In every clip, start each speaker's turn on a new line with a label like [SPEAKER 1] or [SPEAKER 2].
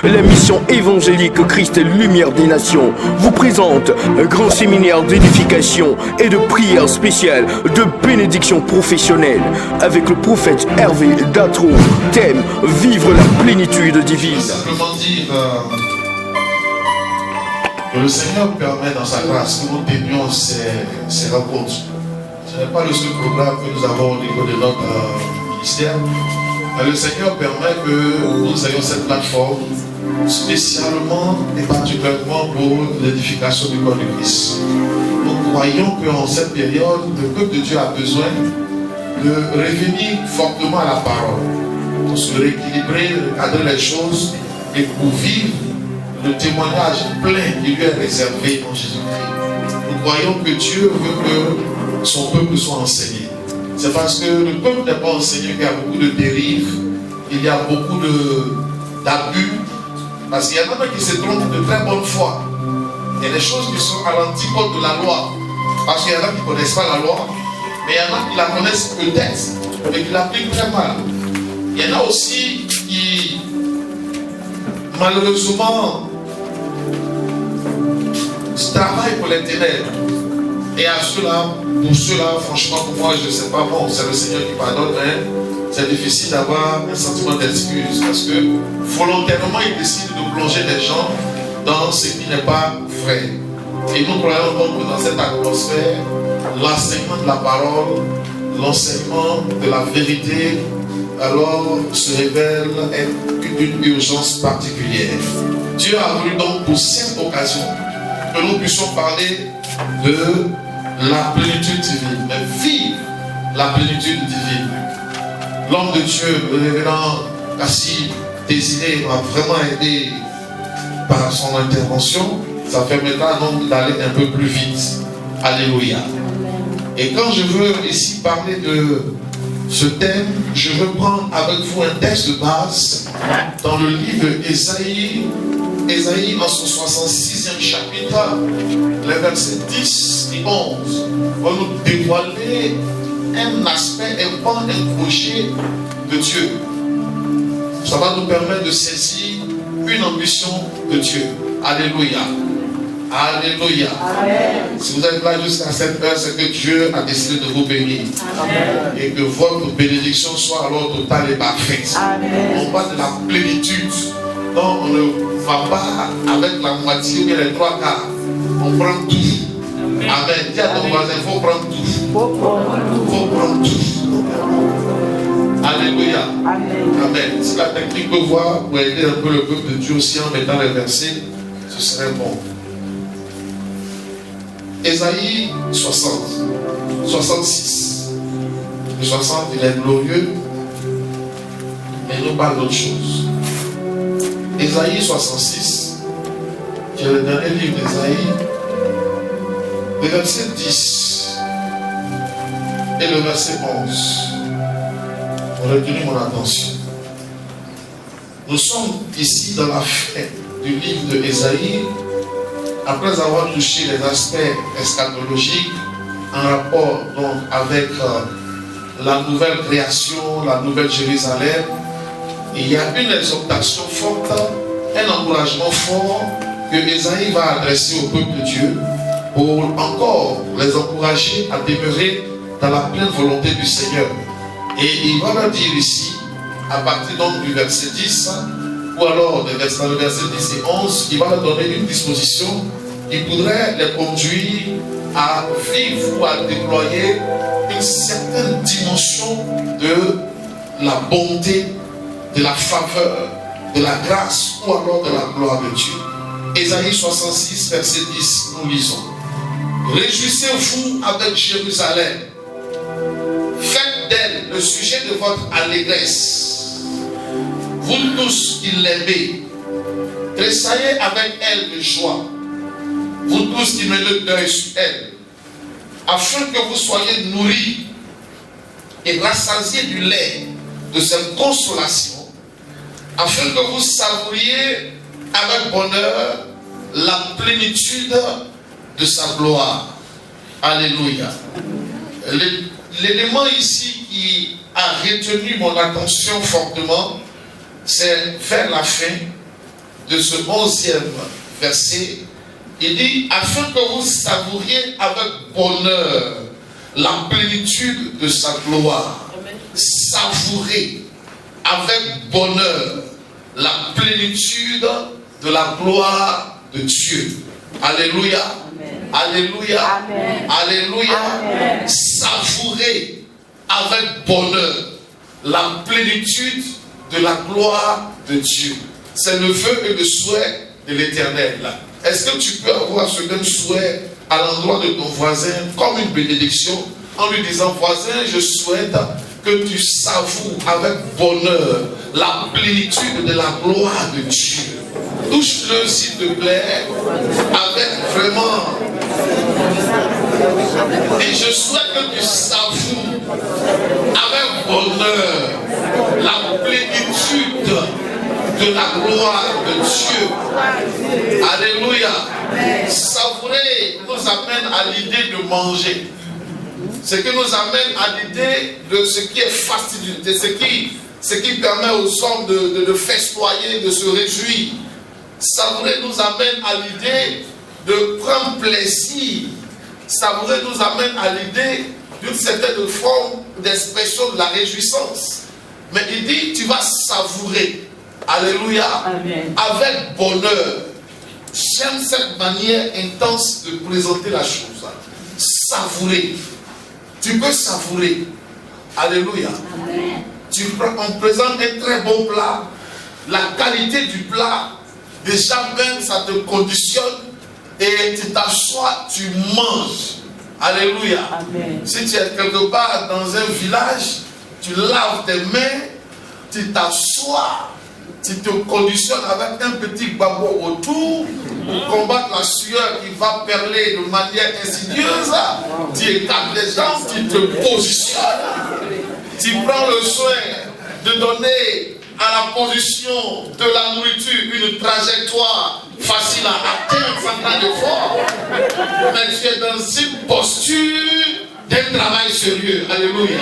[SPEAKER 1] La mission évangélique Christ est lumière des nations vous présente un grand séminaire d'édification et de prière spéciale de bénédiction professionnelle avec le prophète Hervé Datro. Thème: vivre la plénitude divine.
[SPEAKER 2] Simplement dire que le Seigneur permet dans sa grâce que nous tenions ces rencontres. Ce n'est pas le seul programme que nous avons au niveau de notre ministère. Mais le Seigneur permet que nous ayons cette plateforme spécialement et particulièrement pour l'édification du corps de Christ. Nous croyons qu'en cette période, le peuple de Dieu a besoin de revenir fortement à la parole, pour se rééquilibrer, recadrer les choses et pour vivre le témoignage plein qui lui est réservé en Jésus-Christ. Nous croyons que Dieu veut que son peuple soit enseigné. C'est parce que le peuple n'est pas enseigné qu'il y a beaucoup de dérives, il y a beaucoup d'abus, parce qu'il y en a qui se trompent de très bonne foi. Il y a des choses qui sont à l'antipode de la loi, parce qu'il y en a qui ne connaissent pas la loi, mais il y en a qui la connaissent peut-être, mais qui l'appliquent très mal. Il y en a aussi qui, malheureusement, travaillent pour les ténèbres. Et à ceux-là, pour ceux-là, franchement, pour moi, je ne sais pas, bon, c'est le Seigneur qui pardonne, mais c'est difficile d'avoir un sentiment d'excuse parce que volontairement, il décide de plonger des gens dans ce qui n'est pas vrai. Et nous croyons donc que dans cette atmosphère, l'enseignement de la parole, l'enseignement de la vérité, alors se révèle être une urgence particulière. Dieu a voulu donc pour cette occasion que nous puissions parler de la plénitude divine, mais vivre la plénitude divine. L'homme de Dieu, le révérend Kassi Désiré, m'a vraiment aidé par son intervention. Ça permettra donc d'aller un peu plus vite. Alléluia. Et quand je veux ici parler de ce thème, je veux prendre avec vous un texte de base dans le livre d'Ésaïe. Ésaïe, en son 66e chapitre, les versets 10 et 11, va nous dévoiler un aspect, un pan, un projet de Dieu. Ça va nous permettre de saisir une ambition de Dieu. Alléluia. Alléluia. Amen. Si vous êtes là jusqu'à cette heure, c'est que Dieu a décidé de vous bénir. Amen. Et que votre bénédiction soit alors totale et parfaite. Amen. On parle de la plénitude. Donc on ne va pas avec la moitié ou bien les trois quarts. On prend tout. Amen. Dis à ton voisin, il faut prendre tout. Il faut prendre tout. Alléluia. Amen. Amen. Si la technique peut voir pour aider un peu le peuple de Dieu aussi en mettant les versets, ce serait bon. Ésaïe 60, 66. Le 60, il est glorieux, mais il nous parle d'autre chose. Ésaïe 66, qui est le dernier livre d'Ésaïe, le verset 10 et le verset 11 ont retenu mon attention. Nous sommes ici dans la fin du livre de Ésaïe, après avoir touché les aspects eschatologiques en rapport donc avec la nouvelle création, la nouvelle Jérusalem. Et il y a une exhortation forte, un encouragement fort que Ésaïe va adresser au peuple de Dieu pour encore les encourager à demeurer dans la pleine volonté du Seigneur. Et il va leur dire ici, à partir donc du verset 10, ou alors dans le verset 10 et 11, il va leur donner une disposition qui pourrait les conduire à vivre ou à déployer une certaine dimension de la bonté, de la faveur, de la grâce ou alors de la gloire de Dieu. Ésaïe 66, verset 10, nous lisons: réjouissez-vous avec Jérusalem, faites d'elle le sujet de votre allégresse. Vous tous qui l'aimez, tressaillez avec elle de joie. Vous tous qui menez le deuil sur elle, afin que vous soyez nourris et rassasiés du lait de cette consolation, afin que vous savouriez avec bonheur la plénitude de sa gloire. Alléluia. L'élément ici qui a retenu mon attention fortement, c'est vers la fin, de ce 11e verset, il dit, afin que vous savouriez avec bonheur la plénitude de sa gloire. Savourer avec bonheur la plénitude de la gloire de Dieu. Alléluia. Amen. Alléluia. Amen. Alléluia. Amen. Savourer avec bonheur la plénitude de la gloire de Dieu. C'est le vœu et le souhait de l'Éternel. Est-ce que tu peux avoir ce même souhait à l'endroit de ton voisin comme une bénédiction en lui disant, voisin, je souhaite que tu savoures avec bonheur la plénitude de la gloire de Dieu. Touche-le s'il te plaît avec vraiment. Et je souhaite que tu savoures avec bonheur la plénitude de la gloire de Dieu. Alléluia. Savourer nous amène à l'idée de manger. Ce qui nous amène à l'idée de ce qui est fastidieux, de ce qui permet aux hommes de festoyer, de se réjouir. Savourer nous amène à l'idée de prendre plaisir. Savourer nous amène à l'idée d'une certaine forme d'expression de la réjouissance. Mais il dit, tu vas savourer. Alléluia. Amen. Avec bonheur. J'aime cette manière intense de présenter la chose. Savourer. Tu peux savourer. Alléluia. Amen. On présente un très bon plat. La qualité du plat, déjà même, ça te conditionne. Et tu t'assois, tu manges. Alléluia. Amen. Si tu es quelque part dans un village, tu laves tes mains, tu t'assois, tu te conditionnes avec un petit babou autour pour combattre la sueur qui va perler de manière insidieuse. Tu écartes les jambes, tu te positionnes. Tu prends le soin de donner à la position de la nourriture une trajectoire facile à atteindre sans grand effort. Mais tu es dans une posture d'un travail sérieux. Alléluia.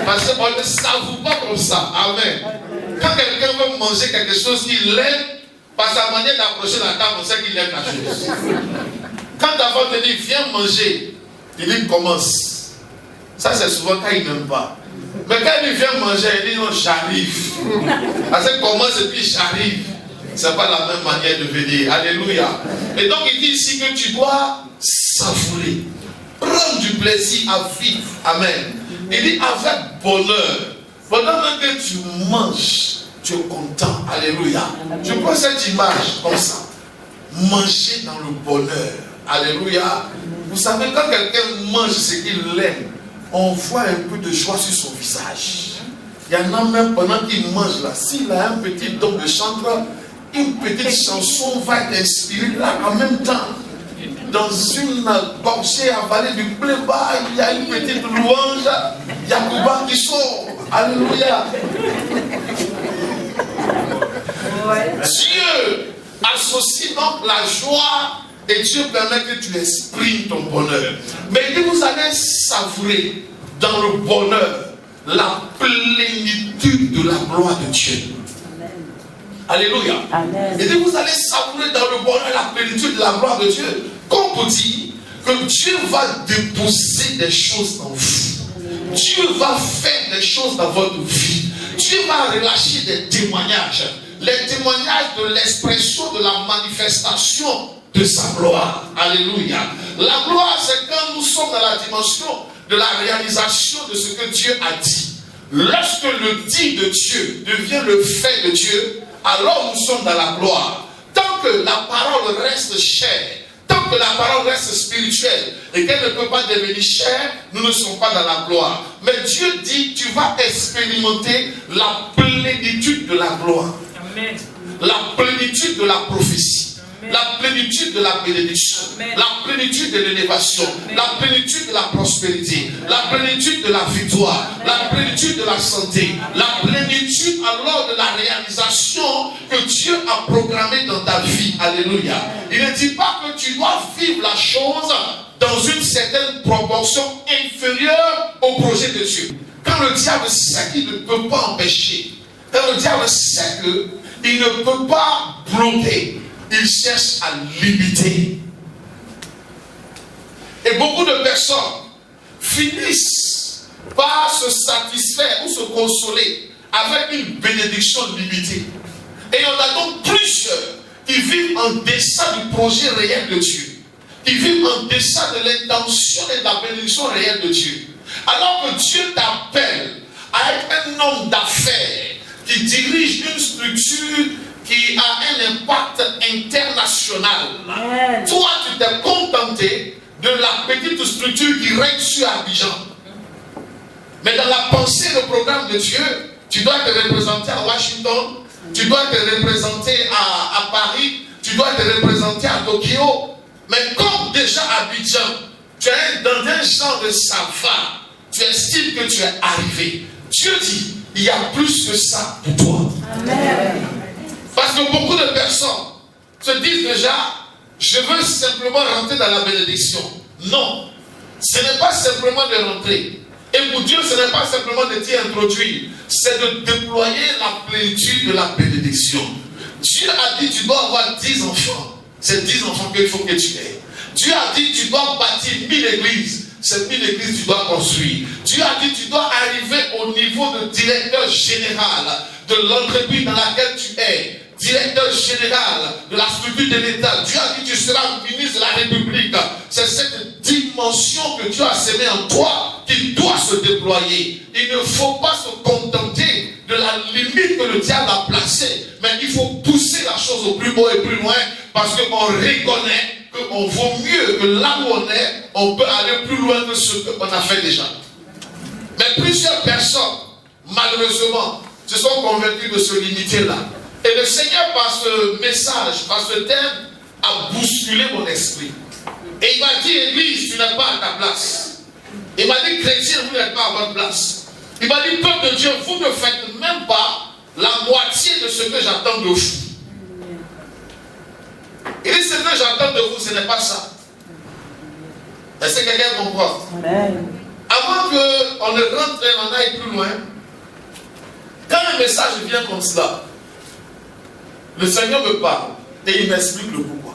[SPEAKER 2] Parce qu'on ne savoure pas comme ça. Amen. Quand quelqu'un veut manger quelque chose, il l'aime, par sa manière d'approcher la table, on sait qu'il aime la chose. Quand ta femme te dit, viens manger, il dit, commence. Ça, c'est souvent quand il n'aime pas. Mais quand il vient manger, il dit, non, j'arrive. Parce que commence et puis j'arrive. Ce n'est pas la même manière de venir. Alléluia. Et donc, il dit ici que tu dois savourer. Prendre du plaisir à vivre. Amen. Il dit, avec bonheur. Pendant que tu manges, tu es content. Alléluia. Je prends cette image comme ça. Manger dans le bonheur. Alléluia. Vous savez, quand quelqu'un mange ce qu'il aime, on voit un peu de joie sur son visage. Il y en a même pendant qu'il mange là, s'il a un petit don de chanteur, une petite chanson va être inspirée là en même temps. Dans une gorgée avalée du pléba, il y a une petite louange, Yacouba qui sort. Alléluia. Dieu associe donc la joie et Dieu permet que tu exprimes ton bonheur. Mais il dit, vous allez savourer dans le bonheur la plénitude de la gloire de Dieu. Alléluia. Amen. Il dit, vous allez savourer dans le bonheur la plénitude de la gloire de Dieu. Comme pour dire que Dieu va déposer des choses en vous. Dieu va faire des choses dans votre vie. Dieu va relâcher des témoignages. Les témoignages de l'expression de la manifestation de sa gloire. Alléluia. La gloire, c'est quand nous sommes dans la dimension de la réalisation de ce que Dieu a dit. Lorsque le dit de Dieu devient le fait de Dieu, alors nous sommes dans la gloire. Tant que la parole reste chère, tant que la parole reste spirituelle et qu'elle ne peut pas devenir chère, nous ne sommes pas dans la gloire. Mais Dieu dit, tu vas expérimenter la plénitude de la gloire. Amen. La plénitude de la prophétie. Amen. La plénitude de la bénédiction. Amen. La plénitude de l'élévation. Amen. La plénitude de la prospérité. La plénitude de la victoire. Amen. La plénitude de la santé. Amen. La plénitude alors de la réalisation que Dieu a programmée dans ta vie. Alléluia. Amen. Il ne dit pas que tu dois vivre la chose dans une certaine proportion inférieure au projet de Dieu. Quand le diable sait qu'il ne peut pas empêcher, quand le diable sait que il ne peut pas bloquer, il cherche à limiter. Et beaucoup de personnes finissent par se satisfaire ou se consoler avec une bénédiction limitée. Et il y en a donc plusieurs qui vivent en deçà du projet réel de Dieu, qui vivent en deçà de l'intention et de la bénédiction réelle de Dieu. Alors que Dieu t'appelle à être un homme d'affaires qui dirige une structure qui a un impact international. Amen. Toi, tu t'es contenté de la petite structure qui règne sur Abidjan. Mais dans la pensée, le programme de Dieu, tu dois te représenter à Washington, tu dois te représenter à Paris, tu dois te représenter à Tokyo. Mais comme déjà à Abidjan, tu es dans un genre de savoir, tu estimes que tu es arrivé. Dieu dit, il y a plus que ça pour toi. Amen. Parce que beaucoup de personnes se disent déjà, je veux simplement rentrer dans la bénédiction. Non, ce n'est pas simplement de rentrer. Et pour Dieu, ce n'est pas simplement de t'y introduire, c'est de déployer la plénitude de la bénédiction. Dieu a dit, tu dois avoir 10 enfants. C'est 10 enfants qu'il faut que tu aies. Dieu a dit, tu dois bâtir 1000 églises. C'est 1000 églises que tu dois construire. Dieu a dit, tu dois arriver au niveau de directeur général de l'entreprise dans laquelle tu es. Directeur général de la structure de l'État. Dieu a dit, tu seras ministre de la République. C'est cette dimension que Dieu a sémée en toi qui doit se déployer. Il ne faut pas se contenter de la limite que le diable a placée, mais il faut pousser la chose au plus beau et plus loin, parce qu'on reconnaît qu'on vaut mieux que là où on est, on peut aller plus loin que ce qu'on a fait déjà. Mais plusieurs personnes, malheureusement, se sont convaincues de se limiter là. Et le Seigneur, par ce message, par ce thème, a bousculé mon esprit. Et il m'a dit, Église, tu n'es pas à ta place. Il m'a dit, chrétien, vous n'êtes pas à votre place. Il m'a dit, peuple de Dieu, vous ne faites même pas la moitié de ce que j'attends de vous. Il dit, ce que j'attends de vous, ce n'est pas ça. Est-ce que quelqu'un comprend? Amen. Avant qu'on ne rentre et on aille plus loin, quand un message vient comme cela, le Seigneur me parle et il m'explique le pourquoi.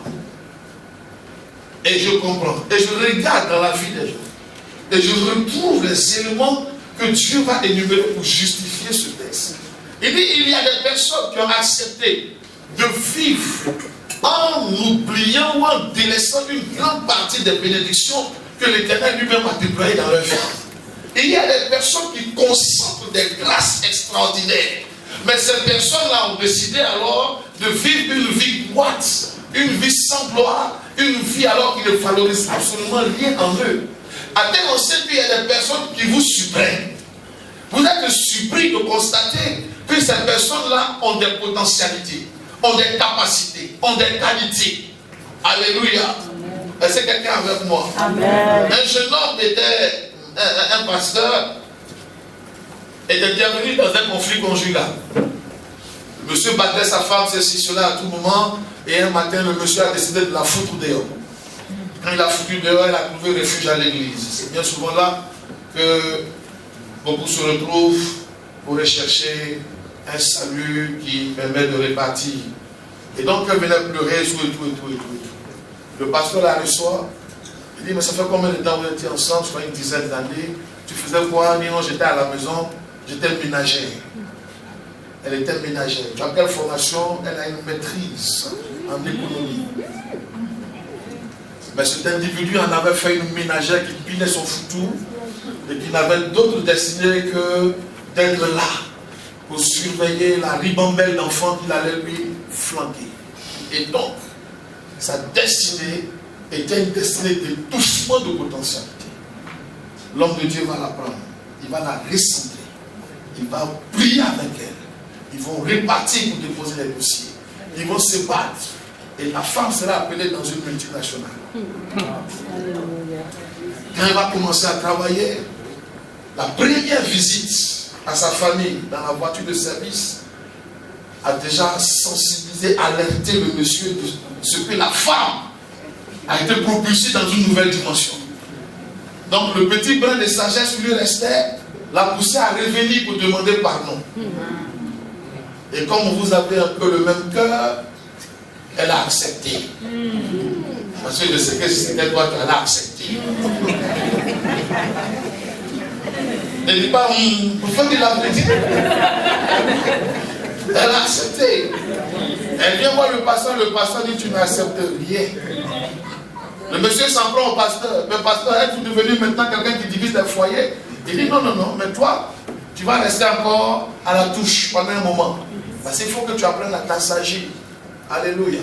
[SPEAKER 2] Et je comprends. Et je regarde dans la vie des gens. Et je retrouve les éléments que Dieu va énumérer pour justifier ce texte. Il dit, il y a des personnes qui ont accepté de vivre en oubliant ou en délaissant une grande partie des bénédictions que l'Éternel lui-même a déployées dans leur vie. Il y a des personnes qui consentent des grâces extraordinaires. Mais ces personnes-là ont décidé alors de vivre une vie moite, une vie sans gloire, une vie alors qui ne valorise absolument rien en eux. À tel enseigne qu'il y a des personnes qui vous surprennent. Vous êtes surpris de constater que ces personnes-là ont des potentialités, ont des capacités, ont des qualités. Alléluia. Est-ce que quelqu'un avec moi? Amen. Un jeune homme était un pasteur, était bienvenu dans un conflit conjugal. Le monsieur battait sa femme, s'excitionnait à tout moment, et un matin, le monsieur a décidé de la foutre dehors. Quand il a foutu dehors, il a trouvé refuge à l'église. C'est bien souvent là que beaucoup se retrouvent pour rechercher un salut qui permet de répartir. Et donc, elle venait pleurer, tout. Le pasteur la reçoit. Il dit, mais ça fait combien de temps vous étiez ensemble? Je crois une dizaine d'années. Tu faisais quoi? Il dit, non, j'étais à la maison, j'étais ménagère. Elle était ménagère. Tu as quelle formation? Elle a une maîtrise en économie. Mais cet individu en avait fait une ménagère qui pilait son foutou et qui n'avait d'autre destinée que d'être là pour surveiller la ribambelle d'enfants qu'il allait lui flanquer. Et donc, sa destinée était une destinée d'étouffement de potentialité. L'homme de Dieu va la prendre, il va la recentrer, il va prier avec elle. Ils vont répartir pour déposer les dossiers. Ils vont se battre. Et la femme sera appelée dans une multinationale. Quand elle va commencer à travailler, la première visite à sa famille dans la voiture de service a déjà sensibilisé, alerté le monsieur de ce que la femme a été propulsée dans une nouvelle dimension. Donc le petit brin de sagesse lui restait, l'a poussé à revenir pour demander pardon. Et comme vous avez un peu le même cœur, elle a accepté. Parce que je sais que c'était toi qui l'as accepté. Elle ne dit pas, pourquoi tu l'as dit? Elle a accepté. Elle vient voir le pasteur dit, tu n'acceptes rien. Le monsieur s'en prend au pasteur. Le pasteur, est-tu devenu maintenant quelqu'un qui divise les foyers? Il dit, non, mais toi, tu vas rester encore à la touche pendant un moment. Parce qu'il faut que tu apprennes à t'assagir. Alléluia.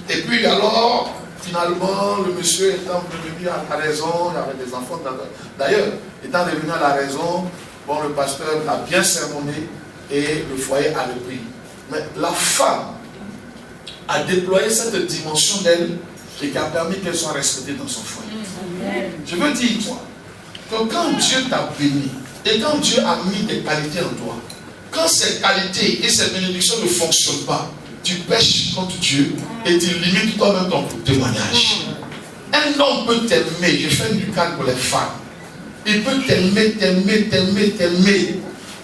[SPEAKER 2] Et puis alors, finalement, le monsieur étant devenu à la raison, il avait des enfants. D'ailleurs, étant devenu à la raison, bon, le pasteur a bien sermonné et le foyer a repris. Mais la femme a déployé cette dimension d'elle et qui a permis qu'elle soit respectée dans son foyer. Je veux dire, toi, que quand Dieu t'a béni et quand Dieu a mis des qualités en toi, quand ces qualités et ces bénédictions ne fonctionnent pas, tu pêches contre Dieu et tu limites toi-même ton témoignage. Un homme peut t'aimer, je fais du calme pour les femmes. Il peut t'aimer,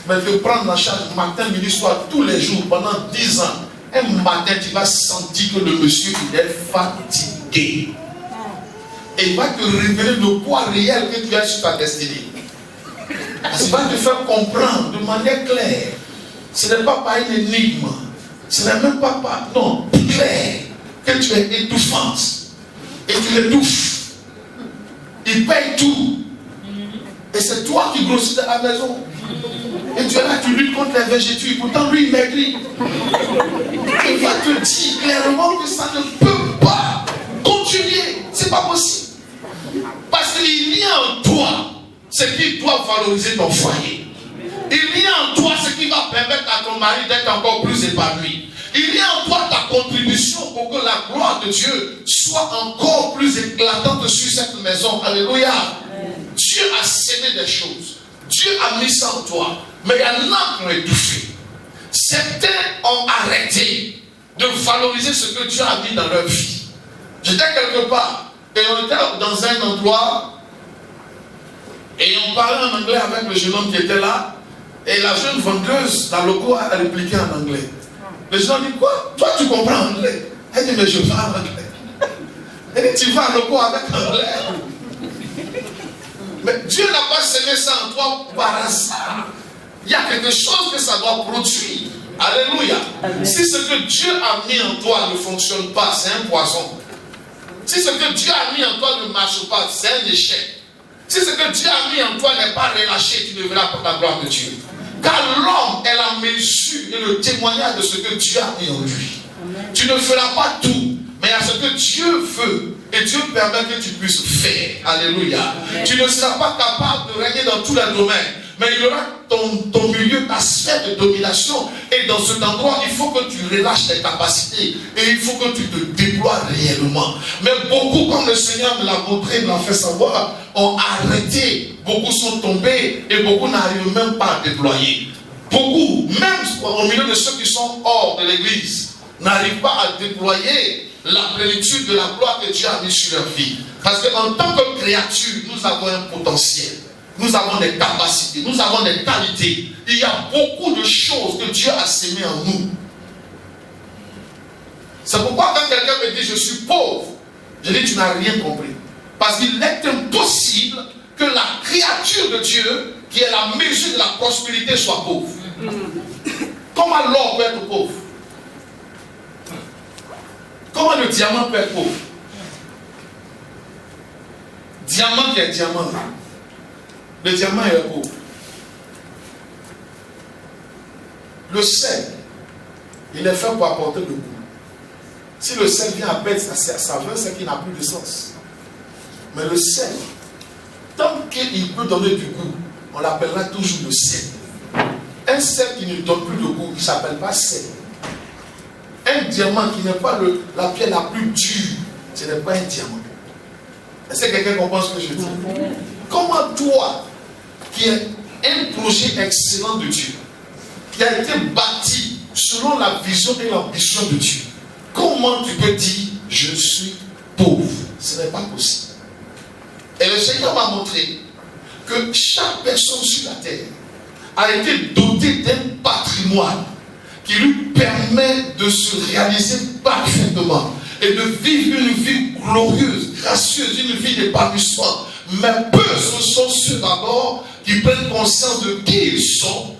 [SPEAKER 2] mais te prendre en charge matin, midi, soir, tous les jours, pendant 10 ans. Un matin, tu vas sentir que le monsieur il est fatigué. Et il va te révéler le poids réel que tu as sur ta destinée. Parce qu'il va te faire comprendre de manière claire. Ce n'est pas par une énigme. Ce n'est même pas par... Non, clair. Que tu es étouffante. Et tu l'étouffes. Il paye tout. Et c'est toi qui grossis dans la maison. Et tu es là, tu luttes contre les végétures. Pourtant, lui, il maigrit. Il va te dire clairement que ça ne peut pas continuer. C'est pas possible. Parce qu'il y a en toi ce qui doit valoriser ton foyer. Il y a en toi ce qui va permettre à ton mari d'être encore plus épanoui. Il y a en toi ta contribution pour que la gloire de Dieu soit encore plus éclatante sur cette maison. Alléluia. Dieu a sémé des choses. Dieu a mis ça en toi. Mais il y en a qui ont étouffé. Certains ont arrêté de valoriser ce que Dieu a mis dans leur vie. J'étais quelque part et on était dans un endroit et on parlait en anglais avec le jeune homme qui était là. Et la jeune vendeuse dans le cours a répliqué en anglais. Le jeune homme dit quoi? Toi tu comprends anglais? Elle dit mais je parle anglais. Elle dit tu vas à cours avec anglais. Mais Dieu n'a pas semé ça en toi par hasard. Il y a quelque chose que ça doit produire. Alléluia. Amen. Si ce que Dieu a mis en toi ne fonctionne pas, c'est un poison. Si ce que Dieu a mis en toi ne marche pas, c'est un échec. Si ce que Dieu a mis en toi n'est pas relâché, tu ne verras pas la gloire de Dieu. Car l'homme est la mesure et le témoignage de ce que Dieu a mis en lui. Amen. Tu ne feras pas tout, mais il y a ce que Dieu veut. Et Dieu permet que tu puisses faire. Alléluia. Amen. Tu ne seras pas capable de régner dans tous les domaines. Mais il y aura ton milieu, ta sphère de domination. Et dans cet endroit, il faut que tu relâches tes capacités. Et il faut que tu te déploies réellement. Mais beaucoup, comme le Seigneur me l'a montré, me l'a fait savoir, ont arrêté. Beaucoup sont tombés et beaucoup n'arrivent même pas à déployer. Beaucoup, même au milieu de ceux qui sont hors de l'église, n'arrivent pas à déployer la plénitude de la gloire que Dieu a mis sur leur vie. Parce qu'en tant que créature, nous avons un potentiel. Nous avons des capacités, nous avons des qualités. Il y a beaucoup de choses que Dieu a sémées en nous. C'est pourquoi quand quelqu'un me dit je suis pauvre, je dis tu n'as rien compris. Parce qu'il est impossible que la créature de Dieu, qui est la mesure de la prospérité, soit pauvre. Comment l'or peut être pauvre? Comment le diamant peut être pauvre? Diamant qui est diamant. Le diamant est pauvre. Le sel, il est fait pour apporter le goût. Si le sel vient à perdre sa saveur, c'est qu'il n'a plus de sens. Mais le sel, tant qu'il peut donner du goût, on l'appellera toujours le sel. Un sel qui ne donne plus de goût, il ne s'appelle pas sel. Un diamant qui n'est pas la pierre la plus dure, ce n'est pas un diamant. Est-ce que quelqu'un comprend ce que je dis? Comment toi, qui est un projet excellent de Dieu, qui a été bâti selon la vision et l'ambition de Dieu, comment tu peux dire je suis pauvre? Ce n'est pas possible. Et le Seigneur m'a montré que chaque personne sur la terre a été dotée d'un patrimoine qui lui permet de se réaliser parfaitement et de vivre une vie glorieuse, gracieuse, une vie d'épanouissement. Mais peu ce sont ceux d'abord qui prennent conscience de qui ils sont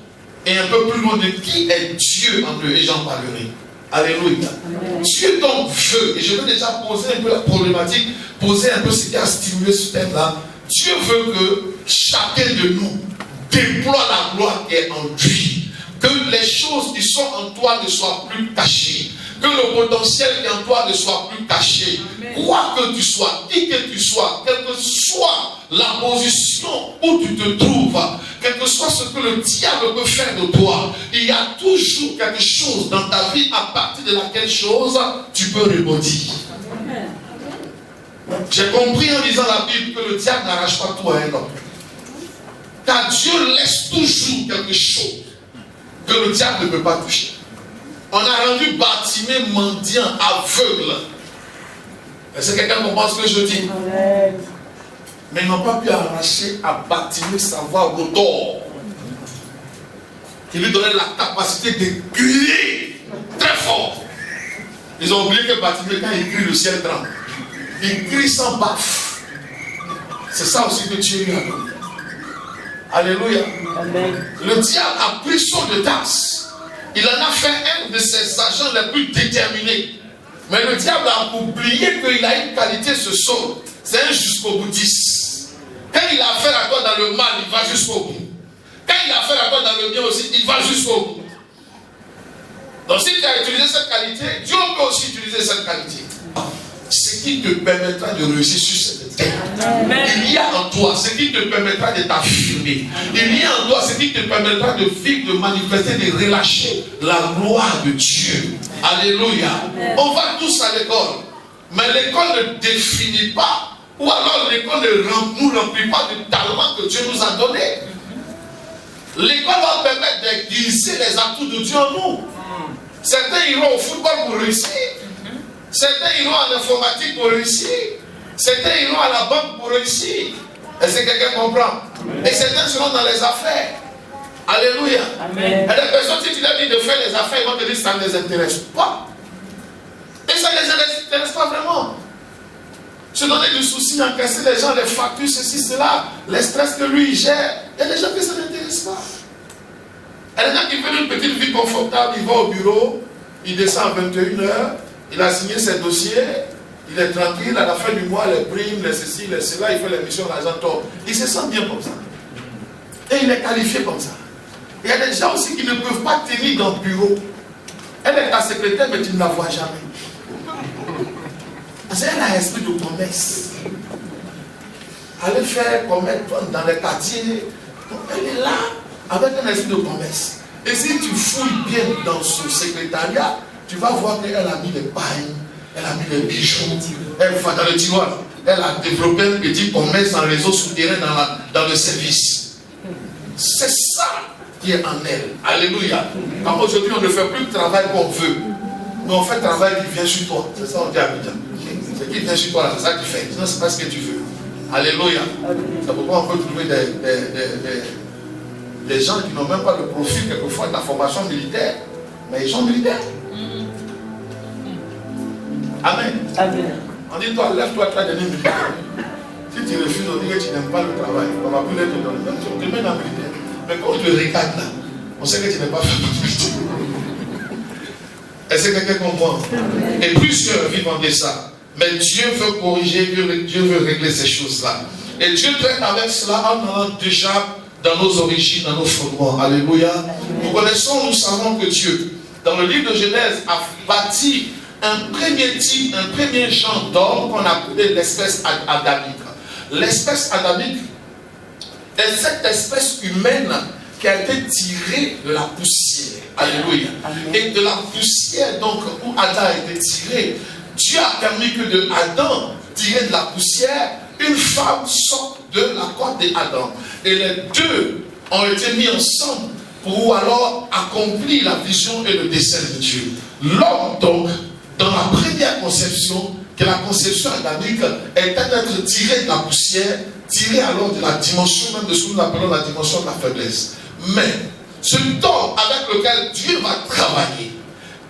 [SPEAKER 2] et un peu plus loin de qui est Dieu en eux, et j'en parlerai. Alléluia. Amen. Dieu donc veut, et je veux déjà poser un peu la problématique, poser un peu ce qui a stimulé ce thème-là. Dieu veut que chacun de nous déploie la gloire qui est en lui, que les choses qui sont en toi ne soient plus cachées, que le potentiel qui est en toi ne soit plus caché. Quoi que tu sois, qui que tu sois, quelle que soit la position où tu te trouves, quel que soit ce que le diable peut faire de toi, il y a toujours quelque chose dans ta vie à partir de laquelle chose tu peux rebondir. J'ai compris en lisant la Bible que le diable n'arrache pas tout à un homme. Car Dieu laisse toujours quelque chose que le diable ne peut pas toucher. On a rendu Bartimée mendiant, aveugle. Est-ce que quelqu'un comprend ce que je dis? Mais ils n'ont pas pu arracher à Bartimée sa voix au tort, qui lui donnait la capacité de crier très fort. Ils ont oublié que Bartimée, quand il crie, le ciel tremble. Il crie sans baffe. C'est ça aussi que Dieu lui a donné. Alléluia. Amen. Le diable a pris Saul de Tarse. Il en a fait un de ses agents les plus déterminés. Mais le diable a oublié qu'il a une qualité, ce Saul. C'est un jusqu'au boutiste. Quand il a affaire à toi dans le mal, il va jusqu'au bout. Quand il a affaire à toi dans le bien aussi, il va jusqu'au bout. Donc si tu as utilisé cette qualité, Dieu peut aussi utiliser cette qualité. Ce qui te permettra de réussir sur cette terre. Il y a en toi ce qui te permettra de t'affirmer. Il y a en toi ce qui te permettra de vivre, de manifester, de relâcher la gloire de Dieu. Alléluia. On va tous à l'école, mais l'école ne définit pas, ou alors l'école ne nous remplit pas du talent que Dieu nous a donné. L'école va permettre d'aiguiser les atouts de Dieu en nous. Certains iront au football pour réussir. Certains iront en informatique pour réussir. Certains iront à la banque pour réussir. Est-ce que quelqu'un comprend? Et certains seront dans les affaires. Alléluia. Amen. Et les personnes, si tu leur dis de faire les affaires, ils vont te dire que ça ne les intéresse pas. Et ça ne les intéresse pas vraiment. Se donner du souci, encaisser les gens, les factures, ceci, cela, les stress que lui il gère. Et les gens que ça n'intéresse pas. Et les gens qui veulent une petite vie confortable, ils vont au bureau, ils descendent à 21h. Il a signé ses dossiers, il est tranquille, à la fin du mois, les primes, les ceci, les cela, il fait les missions, l'argent tombe. Il se sent bien comme ça. Et il est qualifié comme ça. Il y a des gens aussi qui ne peuvent pas tenir dans le bureau. Elle est ta secrétaire, mais tu ne la vois jamais. Parce qu'elle a un esprit de commerce. Elle faire commerce dans les quartiers. Elle est là avec un esprit de commerce. Et si tu fouilles bien dans son secrétariat, tu vas voir qu'elle a mis des pailles, elle a mis des bijoux, elle va dans le tiroir. Elle a développé un petit commerce en réseau souterrain dans le service. C'est ça qui est en elle. Alléluia. Quand aujourd'hui on ne fait plus le travail qu'on veut, mais on fait le travail qui vient sur toi. C'est ça on dit à Abidjan. Ce qui vient sur toi, c'est ça que tu fais. Sinon, c'est pas ce que tu veux. Alléluia. C'est pourquoi on peut trouver des gens qui n'ont même pas le profil quelquefois de la formation militaire, mais ils sont militaires. Amen. Amen. On dit, toi, lève-toi, tu as donné militaire. Si tu refuses, on dit que tu n'aimes pas le travail. On va plus te donner. Même si on te met dans le militaire. Mais quand on te regarde là, on sait que tu n'es pas fait pour militaire. Est-ce que quelqu'un comprend? Et plusieurs vivent en ça. Mais Dieu veut corriger, Dieu veut régler ces choses-là. Et Dieu traite avec cela en allant déjà dans nos origines, dans nos fondements. Alléluia. Nous connaissons, nous savons que Dieu, dans le livre de Genèse, a bâti un premier type, un premier genre d'homme qu'on appelait l'espèce adamique. L'espèce adamique est cette espèce humaine qui a été tirée de la poussière. Alléluia. Et de la poussière, donc, où Adam a été tiré, Dieu a permis que de Adam, tiré de la poussière, une femme sorte de la côte d'Adam. Et les deux ont été mis ensemble pour alors accomplir la vision et le dessein de Dieu. L'homme, donc, dans la première conception, que la conception adamique était d'être tiré de la poussière, tiré alors de la dimension même de ce que nous appelons la dimension de la faiblesse. Mais ce don avec lequel Dieu va travailler.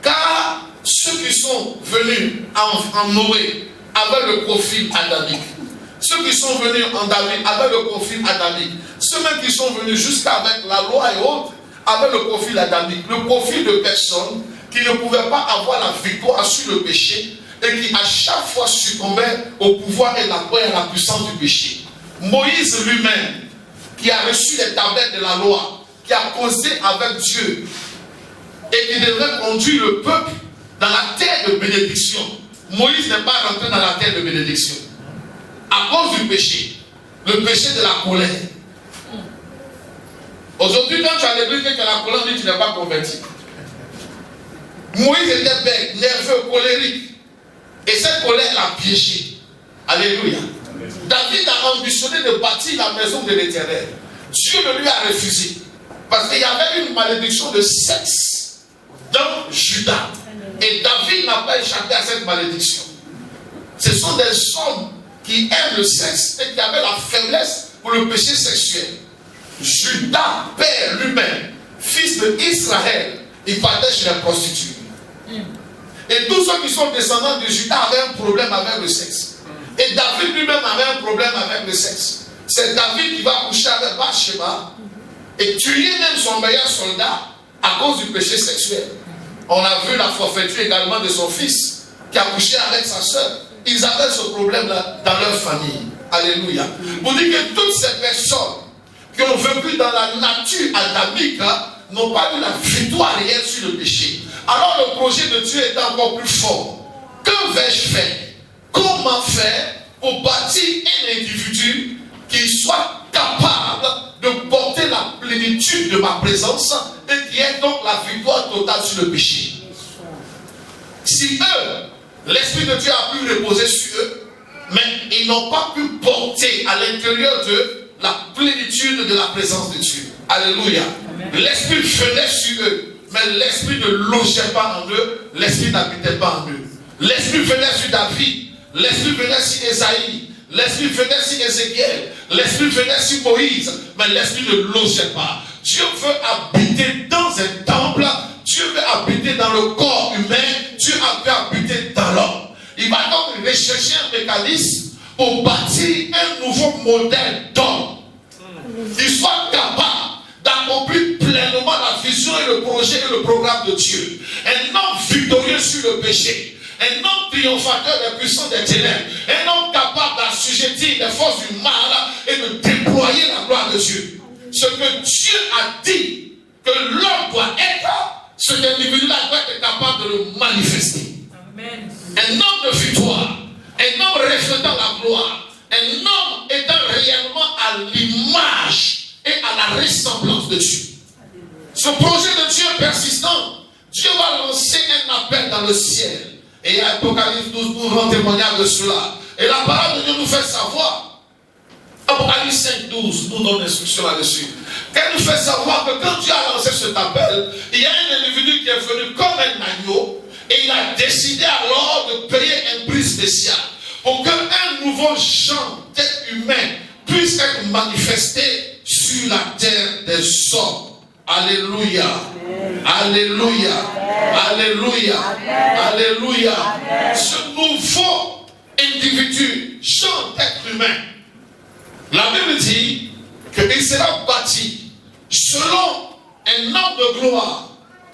[SPEAKER 2] Car ceux qui sont venus en Noé avaient le profil adamique. Ceux qui sont venus en David avaient le profil adamique. Ceux même qui sont venus jusqu'avec la loi et autres avaient le profil adamique. Le profil de personnes qui ne pouvaient pas avoir la victoire sur le péché et qui à chaque fois succombaient au pouvoir et à la puissance du péché. Moïse lui-même, qui a reçu les tablettes de la loi, qui a causé avec Dieu et qui devrait conduire le peuple dans la terre de bénédiction. Moïse n'est pas rentré dans la terre de bénédiction à cause du péché, le péché de la colère. Aujourd'hui, quand tu as l'église et que la colère dit tu n'es pas converti. Moïse était bête, nerveux, colérique. Et cette colère l'a piégé. Alléluia. David a ambitionné de bâtir la maison de l'Éternel. Dieu le lui a refusé. Parce qu'il y avait une malédiction de sexe dans Juda. Et David n'a pas échappé à cette malédiction. Ce sont des hommes qui aiment le sexe et qui avaient la faiblesse pour le péché sexuel. Juda, père lui-même, fils d'Israël, il partait chez les prostituées. Et tous ceux qui sont descendants de Juda avaient un problème avec le sexe. Et David lui-même avait un problème avec le sexe. C'est David qui va coucher avec Bathsheba et tuer même son meilleur soldat à cause du péché sexuel. On a vu la forfaiture également de son fils qui a couché avec sa soeur. Ils avaient ce problème-là dans leur famille. Alléluia. Vous dites que toutes ces personnes qui ont vécu dans la nature adamique n'ont pas eu la victoire réelle sur le péché. Alors le projet de Dieu est encore plus fort. Que vais-je faire? Comment faire pour bâtir un individu qui soit capable de porter la plénitude de ma présence et qui ait donc la victoire totale sur le péché? Si eux, l'Esprit de Dieu a pu reposer sur eux, mais ils n'ont pas pu porter à l'intérieur d'eux la plénitude de la présence de Dieu. Alléluia. L'Esprit venait sur eux, mais l'Esprit ne logeait pas en eux, l'Esprit n'habitait pas en eux. L'Esprit venait sur David, l'Esprit venait sur Esaïe, l'Esprit venait sur Ézéchiel, l'Esprit venait sur Moïse, mais l'Esprit ne logeait pas. Dieu veut habiter dans un temple, Dieu veut habiter dans le corps humain, Dieu veut habiter dans l'homme. Il va donc rechercher un mécanisme pour bâtir un nouveau modèle d'homme. Il soit capable d'accomplir pleinement la vision et le projet et le programme de Dieu. Un homme victorieux sur le péché. Un homme triomphateur des puissances des ténèbres. Un homme capable d'assujettir les forces du mal et de déployer la gloire de Dieu. Ce que Dieu a dit que l'homme doit être, cet individu-là doit être capable de le manifester. Amen. Un homme de victoire, un homme reflétant la gloire, un homme étant réellement à l'image et à la ressemblance de Dieu. Ce projet de Dieu persistant, Dieu va lancer un appel dans le ciel. Et Apocalypse 12 nous rend témoignage de cela. Et la parole de Dieu nous fait savoir. Apocalypse 5, 12 nous donne l'instruction là-dessus. Elle nous fait savoir que quand Dieu a lancé cet appel, il y a un individu qui est venu comme un agneau et il a décidé alors de payer un prix spécial pour qu'un nouveau genre d'être humain puisse être manifesté sur la terre des hommes. Alléluia. Alléluia. Alléluia. Alléluia. Ce nouveau individu, genre d'être humain, la Bible dit qu'il sera bâti selon un homme de gloire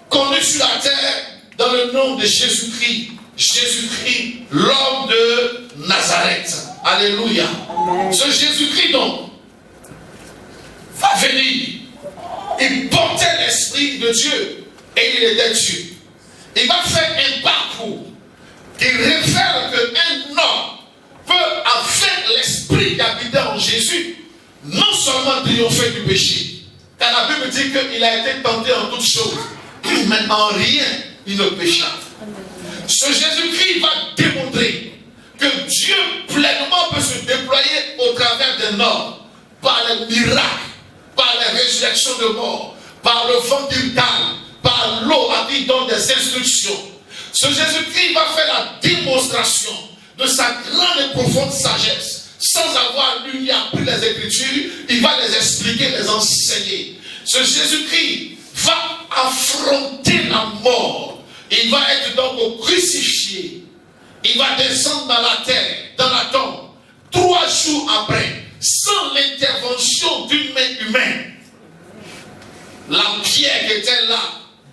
[SPEAKER 2] connu sur la terre dans le nom de Jésus-Christ. Jésus-Christ, l'homme de Nazareth. Alléluia. Ce Jésus-Christ donc va venir. Il portait l'Esprit de Dieu et il était Dieu. Il va faire un parcours qui révèle qu'un homme peut, avec l'Esprit qui habitait en Jésus, non seulement triompher du péché, car la Bible dit qu'il a été tenté en toutes choses, mais en rien il ne pécha. Ce Jésus-Christ va démontrer que Dieu pleinement peut se déployer au travers d'un homme par les miracles, par les résurrections de mort, par le vent qui calme, par l'eau à qui donne des instructions. Ce Jésus-Christ va faire la démonstration de sa grande et profonde sagesse. Sans avoir lu ni appris les Écritures, il va les expliquer, les enseigner. Ce Jésus-Christ va affronter la mort. Il va être donc crucifié. Il va descendre dans la terre, dans la tombe. 3 jours après, sans l'intervention d'une main humaine, la pierre qui était là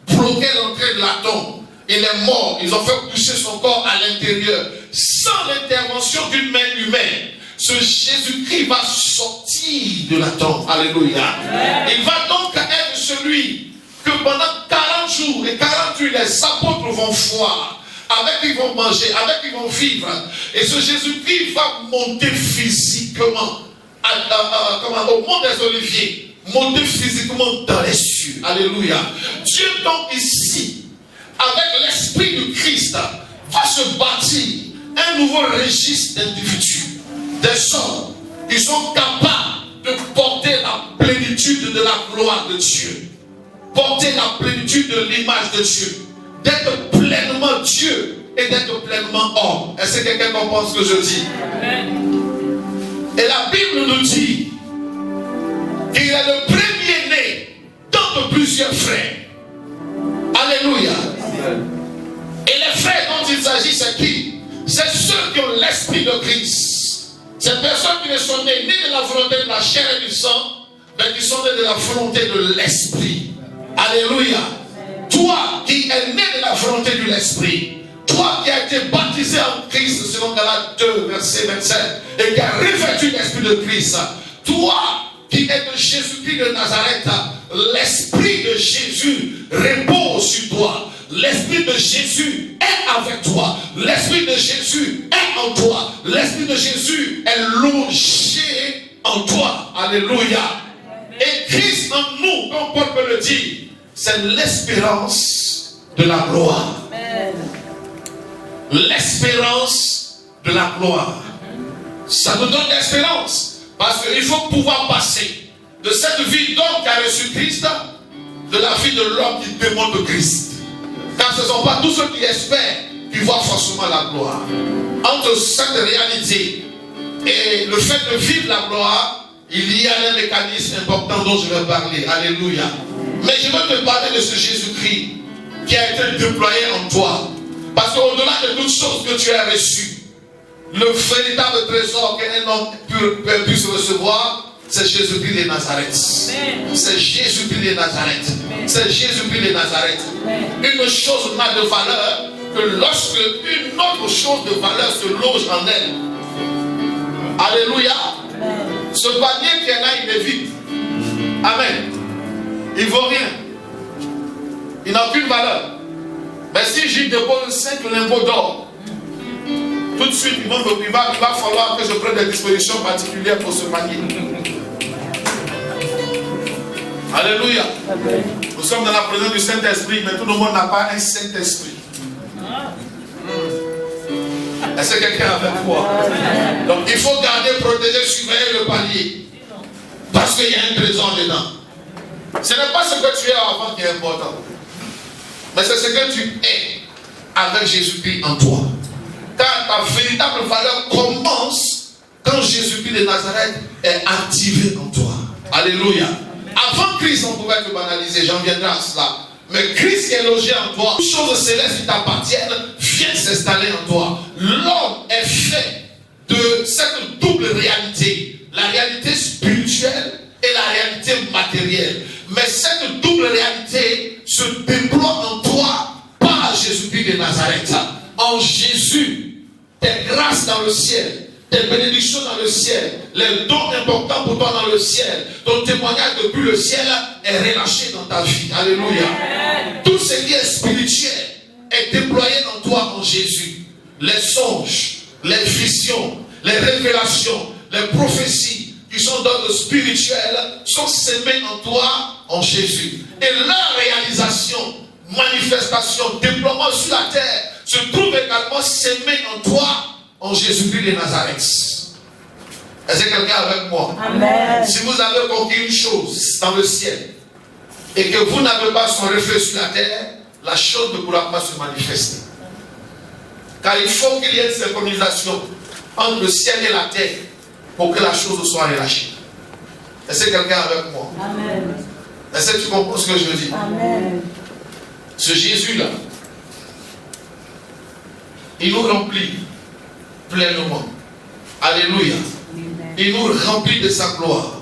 [SPEAKER 2] bloquait l'entrée de la tombe. Il est mort. Ils ont fait pousser son corps à l'intérieur. Sans l'intervention d'une main humaine, ce Jésus-Christ va sortir de la tombe. Alléluia. Il va donc être celui que pendant 40 jours et 40 nuits, les apôtres vont voir. Avec ils vont manger, avec ils vont vivre. Et ce Jésus-Christ va monter physiquement au mont des Oliviers. Monter physiquement dans les cieux. Alléluia. Dieu donc ici, avec l'esprit du Christ, va se bâtir un nouveau registre d'individus, des hommes qui sont capables de porter la plénitude de la gloire de Dieu, porter la plénitude de l'image de Dieu, d'être pleinement Dieu et d'être pleinement homme. Est-ce que quelqu'un comprend ce que je dis? Et la Bible nous dit qu'il est le premier-né d'entre plusieurs frères. Alléluia. Et les frères dont il s'agit, c'est qui? C'est ceux qui ont l'esprit de Christ. Ces personnes qui ne sont nées ni de la volonté de la chair et du sang, mais qui sont nées de la volonté de l'esprit. Alléluia. Toi qui es né de la volonté de l'esprit, toi qui as été baptisé en Christ, selon Galates 2, verset 27, et qui a revêtu l'esprit de Christ, toi qui es de Jésus-Christ de Nazareth, l'esprit de Jésus repose sur toi. L'esprit de Jésus est avec toi. L'esprit de Jésus est en toi. L'esprit de Jésus est logé en toi. Alléluia. Et Christ en nous, comme Paul peut le dire, c'est l'espérance de la gloire. L'espérance de la gloire. Ça nous donne l'espérance. Parce qu'il faut pouvoir passer de cette vie d'homme qui a reçu Christ, de la vie de l'homme qui démontre Christ. Car ce ne sont pas tous ceux qui espèrent qui voient forcément la gloire. Entre cette réalité et le fait de vivre la gloire, il y a un mécanisme important dont je vais parler. Alléluia. Mais je veux te parler de ce Jésus-Christ qui a été déployé en toi. Parce qu'au-delà de toutes choses que tu as reçues, le véritable trésor qu'un homme puisse recevoir, c'est Jésus-Christ de Nazareth. C'est Jésus-Christ de Nazareth. C'est Jésus-Christ de Nazareth. Une chose n'a de valeur que lorsque une autre chose de valeur se loge en elle. Alléluia. Ce panier qui est là, il est vide. Amen. Il ne vaut rien. Il n'a aucune valeur. Mais si j'y dépose 5 lingots d'or, tout de suite, il va falloir que je prenne des dispositions particulières pour ce panier. Alléluia. Nous sommes dans la présence du Saint-Esprit, mais tout le monde n'a pas un Saint-Esprit. Est-ce que quelqu'un avec moi? Donc il faut garder, protéger, surveiller le panier. Parce qu'il y a un trésor dedans. Ce n'est pas ce que tu es avant qui est important. Mais c'est ce que tu es avec Jésus-Christ en toi. Car ta véritable valeur commence quand Jésus-Christ de Nazareth est activé en toi. Alléluia. Avant Christ, on pouvait te banaliser, j'en viendrai à cela. Mais Christ qui est logé en toi, toutes choses célestes qui t'appartiennent viennent s'installer en toi. L'homme est fait de cette double réalité, la réalité spirituelle et la réalité matérielle. Mais cette double réalité se déploie en toi par Jésus-Christ de Nazareth. En Jésus, tes grâces dans le ciel, tes bénédictions dans le ciel, les dons importants pour toi dans le ciel, ton témoignage depuis le ciel est relâché dans ta vie. Alléluia. Tout ce qui est spirituel est déployé en toi en Jésus. Les songes, les visions, les révélations, les prophéties qui sont d'ordre spirituel sont sémées en toi en Jésus. Et leur réalisation, manifestation, déploiement sur la terre se trouve également sémée en toi en Jésus-Christ de Nazareth. Est-ce que quelqu'un avec moi? Amen. Si vous avez compris une chose dans le ciel et que vous n'avez pas son reflet sur la terre, la chose ne pourra pas se manifester. Car il faut qu'il y ait une synchronisation entre le ciel et la terre pour que la chose soit relâchée. Est-ce que quelqu'un avec moi? Amen. Est-ce que tu comprends ce que je veux dire?
[SPEAKER 3] Amen.
[SPEAKER 2] Ce Jésus-là, il nous remplit pleinement. Alléluia. Il nous remplit de sa gloire.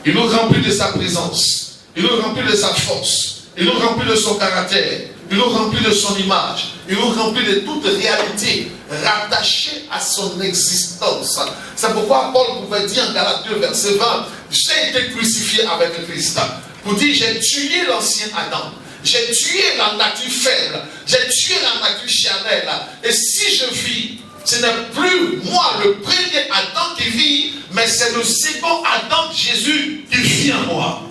[SPEAKER 2] Il nous remplit de sa présence. Il nous remplit de sa force. Il nous remplit de son caractère. Il nous remplit de son image. Il nous remplit de toute réalité rattachée à son existence. C'est pourquoi Paul pouvait dire en Galates 2, verset 20, j'ai été crucifié avec Christ. Pour dire, j'ai tué l'ancien Adam. J'ai tué la nature faible. J'ai tué la nature charnelle. Et si je vis, ce n'est plus moi, le premier Adam qui vit, mais c'est le second Adam, Jésus, qui vit en moi.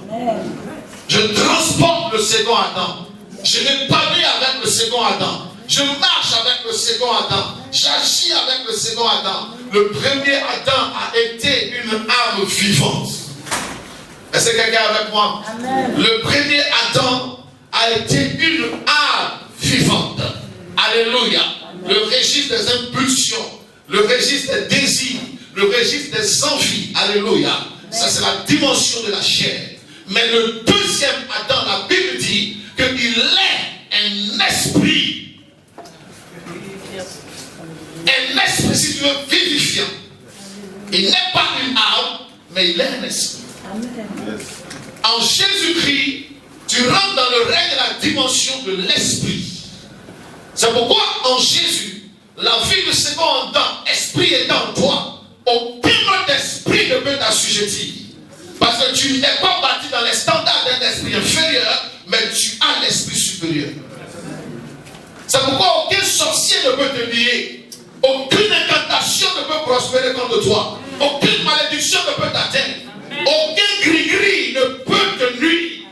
[SPEAKER 2] Je transporte le second Adam. Je m'épanouis avec le second Adam. Je marche avec le second Adam. J'agis avec le second Adam. Le premier Adam a été une âme vivante. Est-ce que quelqu'un est avec moi? Amen. Le premier Adam a été une âme vivante. Alléluia. Le registre des impulsions, le registre des désirs, le registre des envies. Alléluia. Ça, c'est la dimension de la chair. Mais le deuxième Adam, la Bible dit qu'il est un esprit. Un esprit, si tu veux, vivifiant. Il n'est pas une âme, mais il est un esprit. En Jésus-Christ, tu rentres dans le règne de la dimension de l'esprit. C'est pourquoi en Jésus, la vie du second Adam, esprit est en toi. Aucun autre esprit ne peut t'assujettir. Parce que tu n'es pas bâti dans les standards d'un esprit inférieur, mais tu as l'esprit supérieur. C'est pourquoi aucun sorcier ne peut te lier. Aucune incantation ne peut prospérer contre toi. Aucune malédiction ne peut t'atteindre. Aucun gris-gris ne peut te nuire.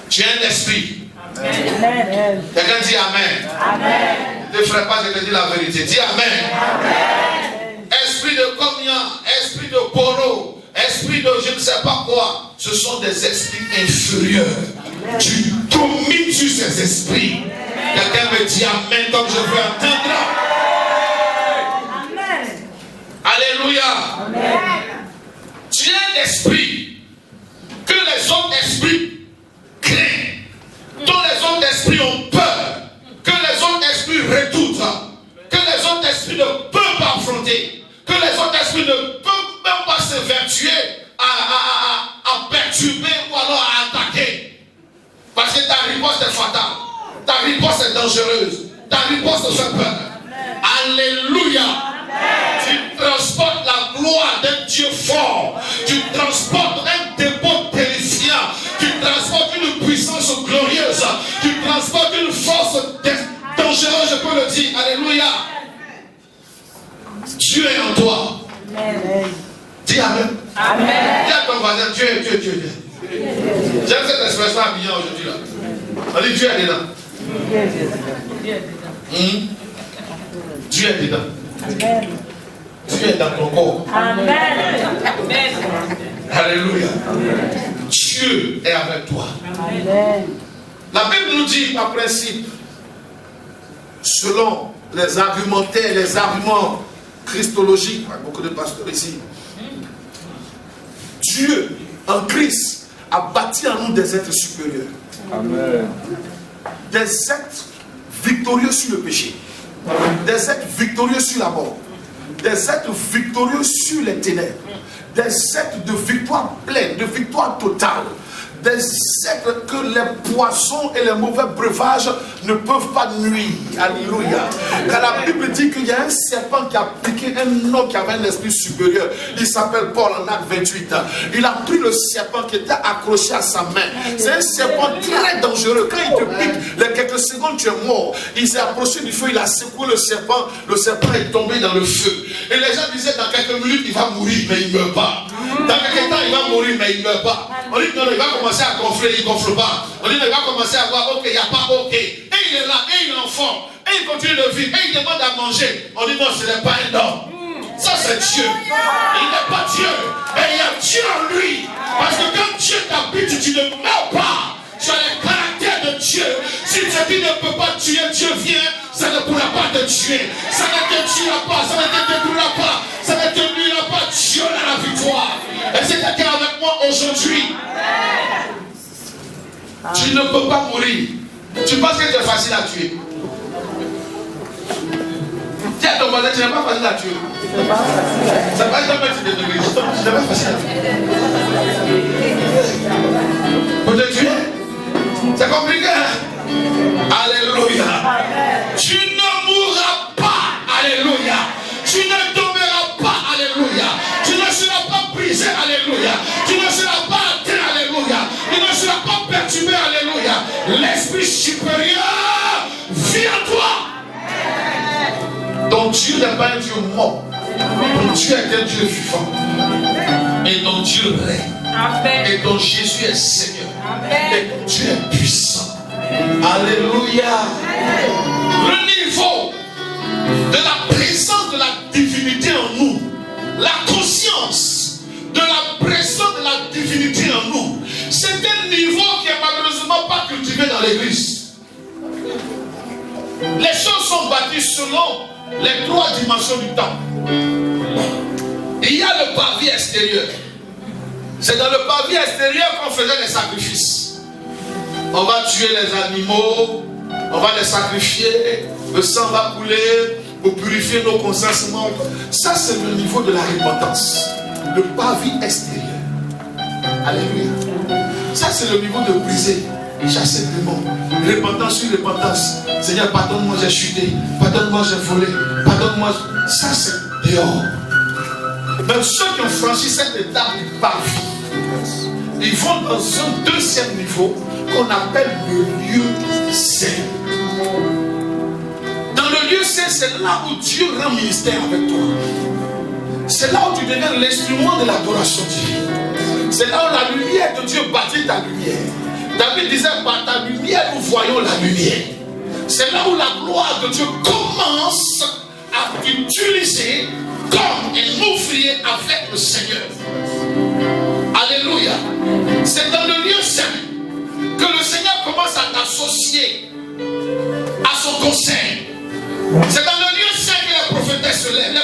[SPEAKER 2] Tu es un esprit. Amen. Quelqu'un dit Amen. Amen. Ne ferai pas, je te dis la vérité. Dis Amen. Amen. Esprit de communion, esprit de poro, esprit de je ne sais pas quoi, ce sont des esprits inférieurs. Amen. Tu domines sur ces esprits. Quelqu'un me dit Amen comme je veux entendre. Amen. Alléluia. Amen. Tu es un esprit que les autres esprits craignent, dont les autres esprits ont peur, que les autres esprits redoutent, que les autres esprits ne peuvent pas affronter, que les autres esprits ne peuvent même pas se vertuer à perturber ou alors à attaquer. Parce que ta riposte est fatale, ta riposte est dangereuse, ta riposte te fait peur. Alléluia. Tu transportes la gloire d'un Dieu fort. Tu transportes un dépôt terrifiant. Tu transportes une puissance glorieuse. Tu transportes une force dangereuse, je peux le dire. Alléluia. Dieu est en toi. Amen. Dis Amen. Amen. Dis à ton voisin, Dieu. J'aime cette expression à bien aujourd'hui là. On dit Dieu est dedans. Dieu est dedans. Amen. Dieu est dans ton corps. Amen. Alléluia. Amen. Dieu est avec toi. Amen. La Bible nous dit par principe, selon les argumentaires, les arguments christologiques, beaucoup de pasteurs ici, Dieu en Christ a bâti en nous des êtres supérieurs. Amen. Des êtres victorieux sur le péché. Des êtres victorieux sur la mort. Des êtres victorieux sur les ténèbres. Des êtres de victoire pleine, de victoire totale. Des êtres que les poissons et les mauvais breuvages ne peuvent pas nuire. Alléluia. Car la Bible dit qu'il y a un serpent qui a piqué un homme qui avait un esprit supérieur. Il s'appelle Paul en Acte 28. Il a pris le serpent qui était accroché à sa main. C'est un serpent très dangereux. Quand il te pique, les quelques secondes tu es mort. Il s'est approché du feu, il a secoué le serpent est tombé dans le feu. Et les gens disaient dans quelques minutes il va mourir, mais il ne meurt pas. Dans quelques temps il va mourir, mais il ne meurt pas. On dit non, il va commencer à gonfler, il ne gonfle pas. On dit il va commencer à voir, ok, il n'y a pas ok. Et il est là, et il est en forme, et il continue de vivre, et il demande à manger. On dit non, ce n'est pas un homme. Ça c'est Dieu. Il n'est pas Dieu. Et il y a Dieu en lui. Parce que quand Dieu t'habite, tu ne meurs pas. Tu as le caractère de Dieu. Si tu ne peux pas tuer, Dieu vient, ça ne pourra pas te tuer. Ça ne te tuera pas, ça ne te détruira pas, ça ne te nuira pas. Dieu a la victoire. Et c'est quelqu'un avec moi aujourd'hui. Tu ne peux pas mourir. Tu penses que c'est facile à tuer. Dis à ton voisin, tu n'es pas facile à tuer. Ça va jamais être de l'église. Tu n'es pas facile à tuer. Pour te tuer, c'est compliqué. Alléluia. Tu ne mourras pas. Alléluia. Tu ne tomberas pas. Alléluia. Tu ne seras pas brisé. Alléluia. Tu ne seras pas atteint. Alléluia. Tu ne seras pas perturbé. Alléluia. L'esprit supérieur vit en toi. Ton Dieu n'est pas un Dieu mort. Ton Dieu est un Dieu vivant. Et ton Dieu règne. Et ton Jésus est Seigneur. Et ton Dieu est puissant. Alléluia. Le niveau de la présence de la divinité en nous, la conscience de la présence de la divinité en nous, c'est un niveau qui n'est malheureusement pas cultivé dans l'église. Les choses sont bâties selon les 3 dimensions du temps. Il y a le pavé extérieur. C'est dans le pavé extérieur qu'on faisait les sacrifices. On va tuer les animaux, on va les sacrifier, le sang va couler pour purifier nos consciences mortes. Ça, c'est le niveau de la repentance. Le pavé extérieur. Alléluia. Ça, c'est le niveau de briser, chasser le démon. Repentance sur repentance. Seigneur, pardonne-moi, j'ai chuté. Pardonne-moi, j'ai volé. Pardonne-moi. Ça, c'est dehors. Mais ceux qui ont franchi cette étape du pavé, ils vont dans un deuxième niveau qu'on appelle le lieu saint. Dans le lieu saint, c'est là où Dieu rend ministère avec toi. C'est là où tu deviens l'instrument de l'adoration divine. C'est là où la lumière de Dieu bâtit ta lumière. David disait, par ta lumière, nous voyons la lumière. C'est là où la gloire de Dieu commence à t'utiliser comme un ouvrier avec le Seigneur. Alléluia. C'est dans le lieu saint que le Seigneur commence à t'associer à son conseil. C'est dans le lieu saint que les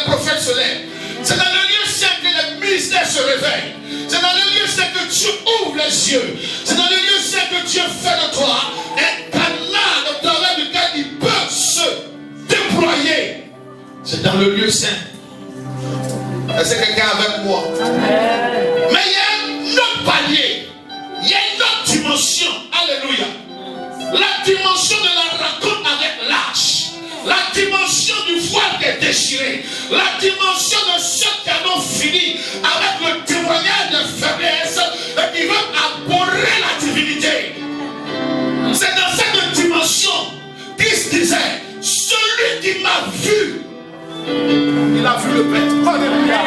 [SPEAKER 2] prophètes se lèvent. C'est dans le lieu saint que les ministères se réveillent. C'est dans le lieu saint que Dieu ouvre les yeux. C'est dans le lieu saint que Dieu fait de toi un canal au travers duquel il peut se déployer. C'est dans le lieu saint. Est-ce que quelqu'un avec moi? Mais il y a un autre palier. Il y a une autre dimension. Alléluia. La dimension de la rencontre avec l'arche. La dimension du voile qui est déchiré. La dimension de ceux qui en ont fini avec le témoignage de faiblesse et qui veulent abhorrer la divinité. C'est dans cette dimension Christ disait, celui qui m'a vu, il a vu le Père. Alléluia.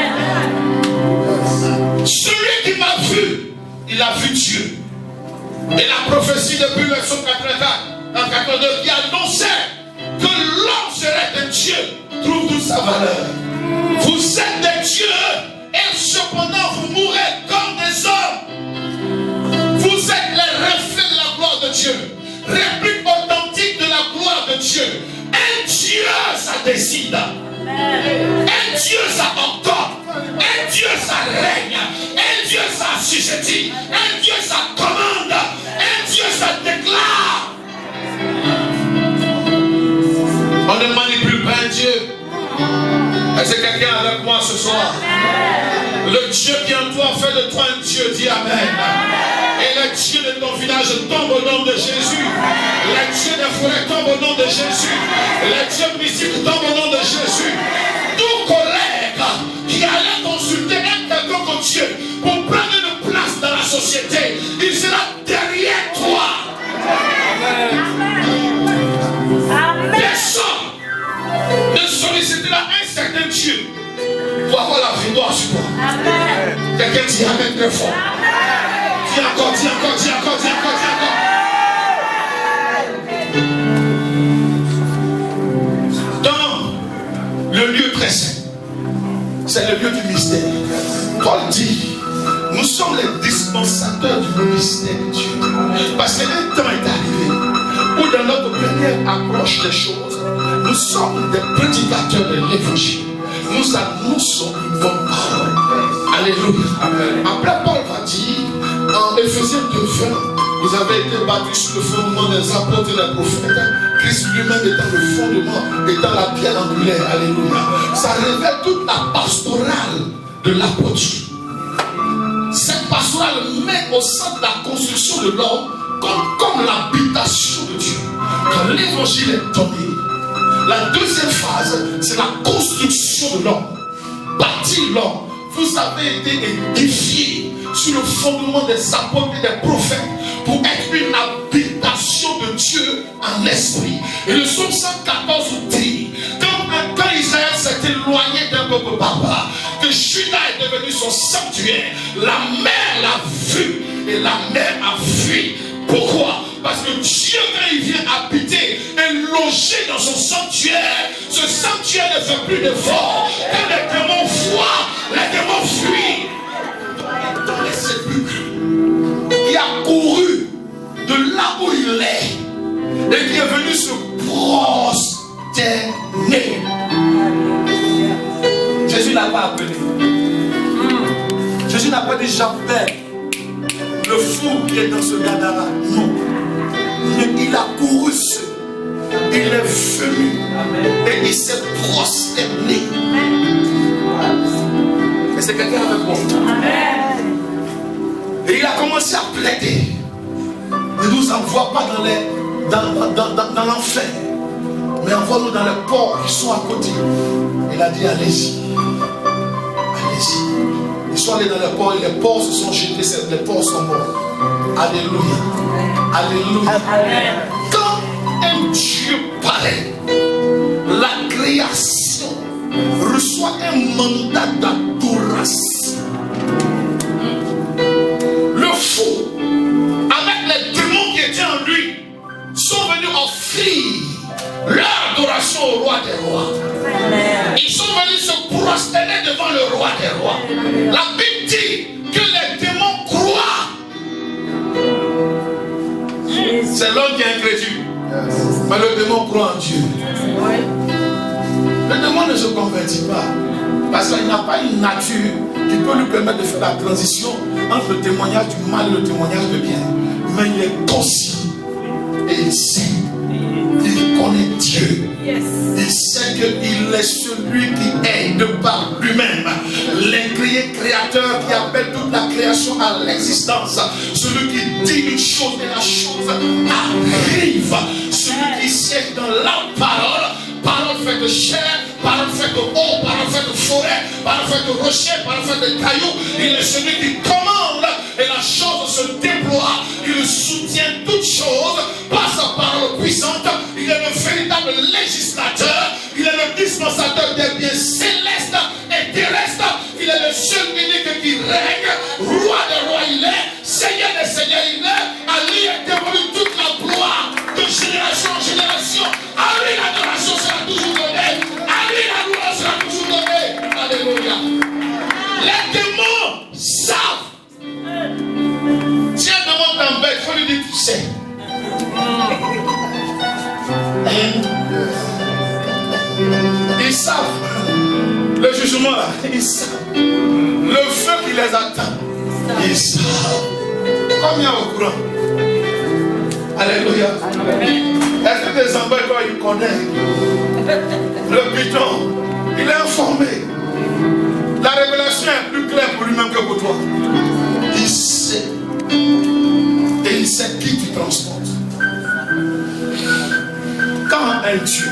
[SPEAKER 2] Celui qui m'a vu, il a vu Dieu. Et la prophétie depuis le verset 82 qui annonçait que l'homme serait un Dieu, trouve toute sa valeur. Vous êtes des dieux et cependant vous mourrez comme des hommes. Vous êtes les reflets de la gloire de Dieu, réplique authentique de la gloire de Dieu. Un Dieu, ça décide. Un Dieu, ça ordonne. Un Dieu, ça règne. Un Dieu, ça assujettit. Un Dieu, ça commande. Un Dieu, ça déclare. On ne manipule pas un Dieu. Est-ce que quelqu'un est avec moi ce soir? Le Dieu qui en toi fait de toi un Dieu, dit Amen. Et le Dieu de ton village tombe au nom de Jésus. Le Dieu des forêts tombe au nom de Jésus. Le Dieu mystique tombe au nom de Jésus. Tout collègue qui allait consulter un quelconque Dieu pour prendre une place dans la société, il sera derrière toi. Amen. Personne ne sollicitera un certain Dieu pour avoir la victoire sur toi. Amen. Quelqu'un dit Amen très fort. Dis encore, dis encore, dis encore, dis encore, dis encore. Dans le lieu très saint, c'est le lieu du mystère. Paul dit, nous sommes les dispensateurs du mystère de Dieu. Parce qu'un temps est arrivé où dans notre première approche des choses, nous sommes des prédicateurs de l'évangile. Nous annonçons une bonne parole. Alléluia. Après, Paul va dire en Éphésiens 2:20 Ils avaient été bâtis sur le fondement des apôtres et des prophètes. Christ lui-même étant le fondement, étant la pierre angulaire. Alléluia. Ça révèle toute la pastorale de l'apôtre. Cette pastorale met au centre de la construction de l'homme comme l'habitation de Dieu. Quand l'évangile est donné, la deuxième phase, c'est la construction de l'homme. Bâtir l'homme. Vous avez été édifiés sur le fondement des apôtres et des prophètes pour être une habitation de Dieu en esprit. Et le psaume 114 dit, quand Israël s'est éloigné d'un peuple barbare, que Juda est devenu son sanctuaire, la mer l'a vu et la mer a fui. Pourquoi? Parce que Dieu, quand il vient habiter et loger dans son sanctuaire, ce sanctuaire ne fait plus d'efforts. Quand les démons voient, les démons fuient. Dans les sépulcres, qui a couru de là où il est et qui est venu se prosterner. Jésus n'a pas appelé. Jésus n'a pas dit j'appelle le fou qui est dans ce Gadara. Non. Mais il a couru seul. Il est venu. Et il s'est prosterné. Et c'est quelqu'un avec moi. Et il a commencé à plaider. Ne nous envoie pas dans l'enfer, mais envoie-nous dans les ports qui sont à côté. Il a dit allez-y. Allez-y. Ils sont allés dans les ports et les ports se sont jetés, les ports sont morts. Alléluia. Alléluia. Amen. Quand un Dieu pareil, la création reçoit un mandat d'adoration. Le fou, avec les démons qui étaient en lui, sont venus offrir leur adoration au roi des rois. Ils sont venus se prosterner devant le roi des rois. La Bible dit que les démons croient. C'est l'homme qui est incrédule. Mais le démon croit en Dieu. Le démon ne se convertit pas. Parce qu'il n'a pas une nature qui peut lui permettre de faire la transition entre le témoignage du mal et le témoignage du bien. Mais il est conscient. Et il sait. Il connaît Dieu. Il sait qu'il est celui qui est de par lui-même. L'incréé créateur qui appelle toute la création à l'existence. Celui qui dit une chose et la chose arrive. Celui qui siège dans la parole. Parole faite de chair, parole faite de eau, parole faite de forêt, parole faite de rocher, parole faite de cailloux. Il est celui qui commande et la chose se déploie. Il soutient toutes choses par sa parole puissante. Il est le véritable législateur. Il est le dispensateur des biens célestes et terrestres. Il est le seul unique qui règne. Roi des rois il est. Seigneur des seigneurs il est. À lui est dévolue toute la gloire de génération en génération. À lui l'adoration sera toujours donnée. À lui la louange sera toujours donnée. Alléluia. Les démons savent. Si un démon t'embête, il faut lui dire tu sais. Ils savent. Le jugement là, ils savent. Le feu qui les attend, ils savent. Combien au courant? Alléluia. Est-ce que des embêtes, toi, il connaît? Le bidon, il est informé. La révélation est plus claire pour lui-même que pour toi. Il sait. Et il sait qui tu transportes. Quand un Dieu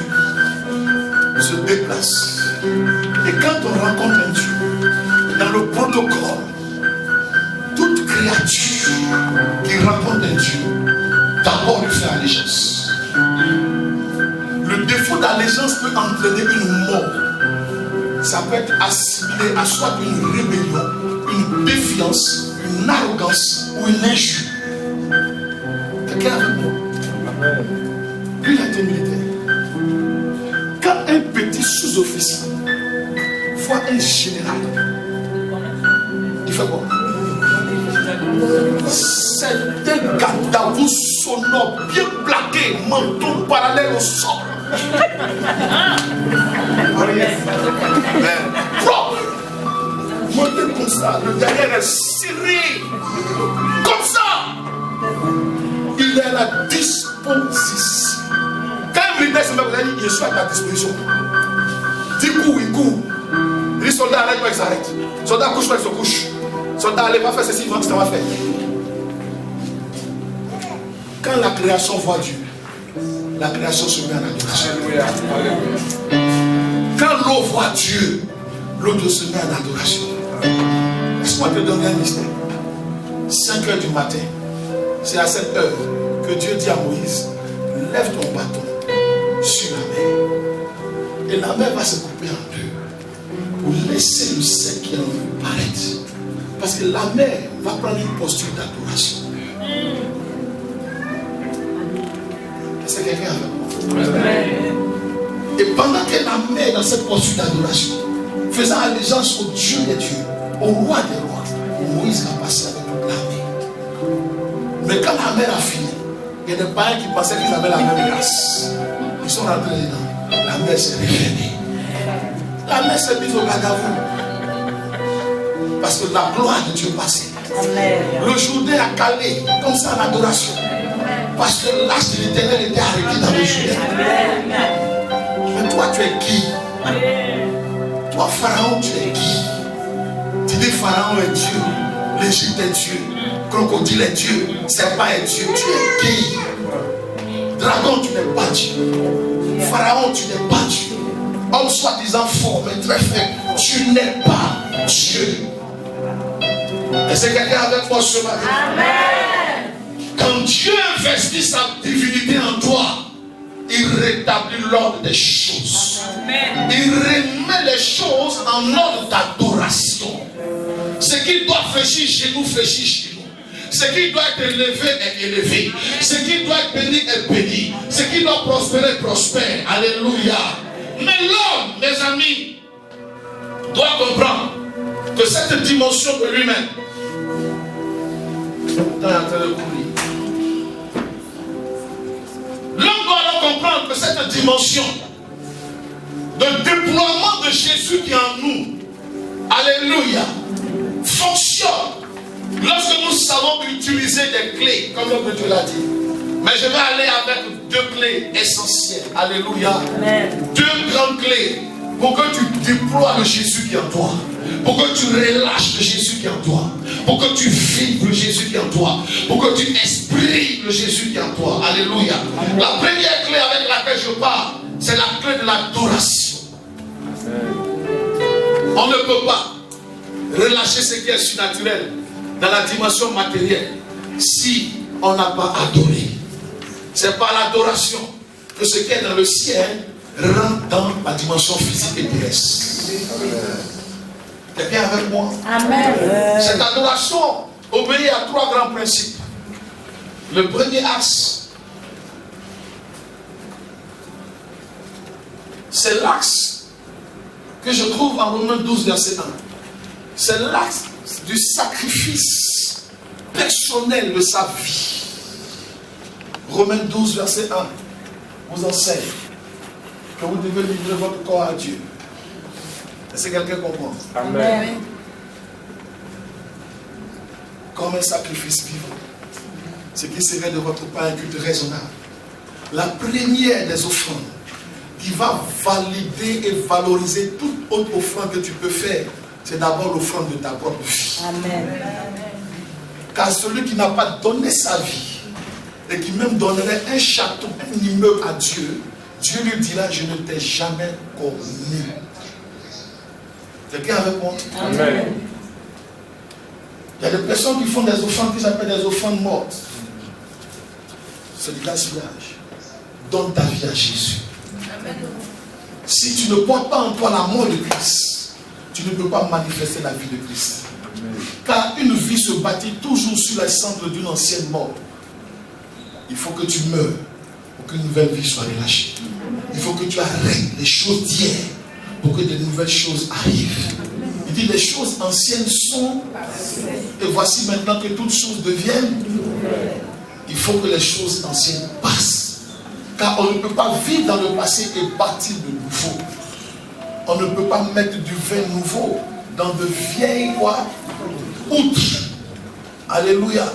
[SPEAKER 2] se déplace, et quand on rencontre un Dieu, dans le protocole, toute créature qui rencontre un Dieu, d'abord lui fait allégeance. Le défaut d'allégeance peut entraîner une mort. Ça peut être assimilé à soit une rébellion, une défiance, une arrogance ou une injure. Quelqu'un avec moi? Lui, il a été militaire. Quand un petit sous-officier voit un général, il fait quoi? C'est un cadavre sonore bien plaqué, menton parallèle au sol. Propre. Monté comme ça, le derrière est serré. Comme ça. je suis à ta disposition. 10 coups, il court. Il dit, soldat, arrête-toi, il s'arrête. Soldat, couche-toi, il se couche. Soldat, allez, va faire ceci, il va ce qu'on va faire. Quand la création voit Dieu, la création se met en adoration. Quand l'eau voit Dieu, l'eau se met en adoration. Laisse-moi te donner un mystère. 5 heures du matin, c'est à cette heure que Dieu dit à Moïse, lève ton bâton sur la mer. Et la mer va se couper en deux pour laisser le sel qui est en nous paraître. Parce que la mer va prendre une posture d'adoration. C'est quelqu'un avec moi. Et pendant que la mer est dans cette posture d'adoration, faisant allégeance au Dieu des dieux, au roi des rois, Moïse a passé avec toute l'armée. Mais quand la mer a fini, il y a des païens qui pensaient qu'ils avaient la même grâce. Ils sont rentrés dedans. La mer s'est refermée. La mer s'est mise au garde-à-vous. Parce que la gloire de Dieu passait. Le Jourdain a calé comme ça en adoration. Parce que l'âge de l'Éternel était arrêté dans le Jourdain. Mais toi, tu es qui? Toi, Pharaon, tu es qui? Tu dis Pharaon est Dieu, l'Égypte est Dieu, crocodile est Dieu, serpent est Dieu. Tu es qui? Dragon, tu n'es pas Dieu. Pharaon, tu n'es pas Dieu. Homme soi-disant fort, mais très faible, tu n'es pas Dieu. Est-ce que quelqu'un avec moi ce matin? Amen. Quand Dieu investit sa divinité en toi, il rétablit l'ordre des choses. Amen. Il remet les choses en ordre d'adoration. Ce qui doit fléchir chez nous, fléchit chez nous. Ce qui doit être élevé est élevé. Ce qui doit être béni est béni. Ce qui doit prospérer, prospère. Alléluia. Mais l'homme, mes amis, doit comprendre que cette dimension de lui-même, l'homme doit alors comprendre que cette dimension de déploiement de Jésus qui est en nous, alléluia, fonctionne lorsque nous savons utiliser des clés, comme l'homme de Dieu l'a dit. Mais je vais aller avec 2 clés essentielles, alléluia. Amen. 2 grandes clés pour que tu déploies le Jésus qui est en toi, pour que tu relâches le Jésus qui est en toi, pour que tu vives le Jésus qui est en toi, pour que tu exprimes le Jésus qui est en toi. Alléluia. Amen. La première clé avec laquelle je parle, c'est la clé de l'adoration. On ne peut pas relâcher ce qui est surnaturel dans la dimension matérielle si on n'a pas adoré. C'est par l'adoration que ce qui est dans le ciel rentre dans la dimension physique et terrestre. Quelqu'un avec moi? Amen. Cette adoration obéit à 3 grands principes. Le premier axe, c'est l'axe que je trouve en Romains 12, verset 1. C'est l'axe du sacrifice personnel de sa vie. Romains 12, verset 1 vous enseigne que vous devez livrer votre corps à Dieu. Est-ce que quelqu'un comprend? Amen. Comme un sacrifice vivant, ce qui serait de votre part un culte raisonnable. La première des offrandes qui va valider et valoriser toute autre offrande que tu peux faire, c'est d'abord l'offrande de ta propre vie. Amen. Car celui qui n'a pas donné sa vie et qui même donnerait un château, un immeuble à Dieu, Dieu lui dira, je ne t'ai jamais connu. Quelqu'un avec moi? Amen. Il y a des personnes qui font des offrandes qui s'appellent des offrandes mortes. C'est du gaspillage. Donne ta vie à Jésus. Amen. Si tu ne portes pas en toi la mort de Christ, tu ne peux pas manifester la vie de Christ. Amen. Car une vie se bâtit toujours sur les cendres d'une ancienne mort. Il faut que tu meurs pour qu'une nouvelle vie soit relâchée. Il faut que tu arrêtes les choses d'hier pour que de nouvelles choses arrivent. Il dit les choses anciennes sont et voici maintenant que toutes choses deviennent. Il faut que les choses anciennes passent. Car on ne peut pas vivre dans le passé et bâtir de nouveau. On ne peut pas mettre du vin nouveau dans de vieilles outres. Alléluia.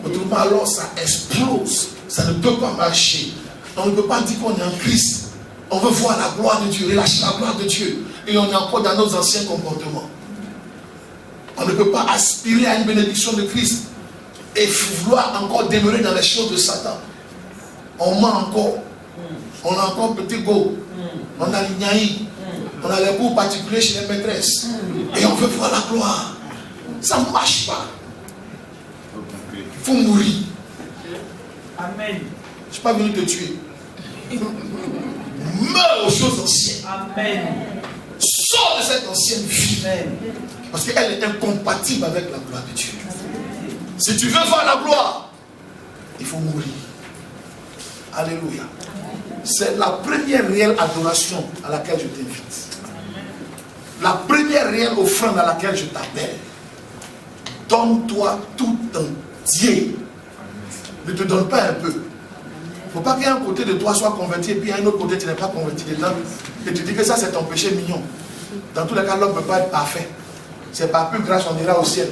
[SPEAKER 2] Autrement alors ça explose. Ça ne peut pas marcher. On ne peut pas dire qu'on est en Christ On veut voir la gloire de Dieu, relâcher la gloire de Dieu. Et on est encore dans nos anciens comportements. On ne peut pas aspirer à une bénédiction de Christ et vouloir encore demeurer dans les choses de Satan. On ment encore. On a encore petit go. On a l'ignaï. On a les goûts particuliers chez les maîtresses. Et on veut voir la gloire. Ça ne marche pas. Il faut mourir.
[SPEAKER 3] Amen.
[SPEAKER 2] Je ne suis pas venu te tuer. Meurs aux choses anciennes.
[SPEAKER 3] Amen.
[SPEAKER 2] Sors de cette ancienne vie.
[SPEAKER 3] Amen.
[SPEAKER 2] Parce qu'elle est incompatible avec la gloire de Dieu. Si tu veux voir la gloire, il faut mourir. Alléluia. C'est la première réelle adoration à laquelle je t'invite. La première réelle offrande à laquelle je t'appelle. Donne-toi tout entier. Ne te donne pas un peu. Il ne faut pas qu'un côté de toi soit converti et puis un autre côté tu n'es pas converti dedans. Et tu dis que ça c'est ton péché mignon. Dans tous les cas, l'homme ne peut pas être parfait. C'est par plus grâce on ira au ciel.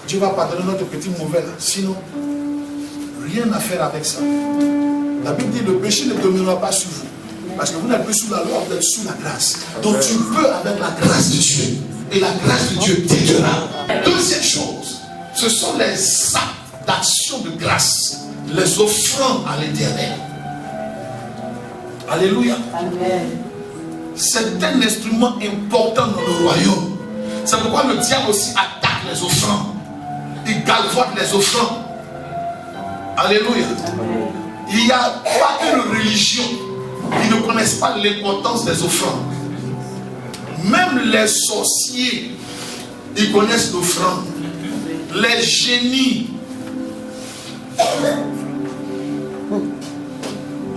[SPEAKER 2] Dieu va pardonner notre petit mauvais là. Sinon, rien à faire avec ça. La Bible dit le péché ne dominera pas sur vous. Parce que vous n'êtes plus sous la loi, vous êtes sous la grâce. Donc tu peux avec la grâce de Dieu. Et la grâce de Dieu t'aidera. Deuxième chose, ce sont les actes d'action de grâce. Les offrandes à l'Éternel. Alléluia.
[SPEAKER 3] Amen.
[SPEAKER 2] C'est un instrument important dans le royaume. C'est pourquoi le diable aussi attaque les offrandes. Il galvaude les offrandes. Alléluia.
[SPEAKER 3] Amen.
[SPEAKER 2] Il n'y a pas une religion qui ne connaisse pas l'importance des offrandes. Même les sorciers, ils connaissent l'offrande. Les génies.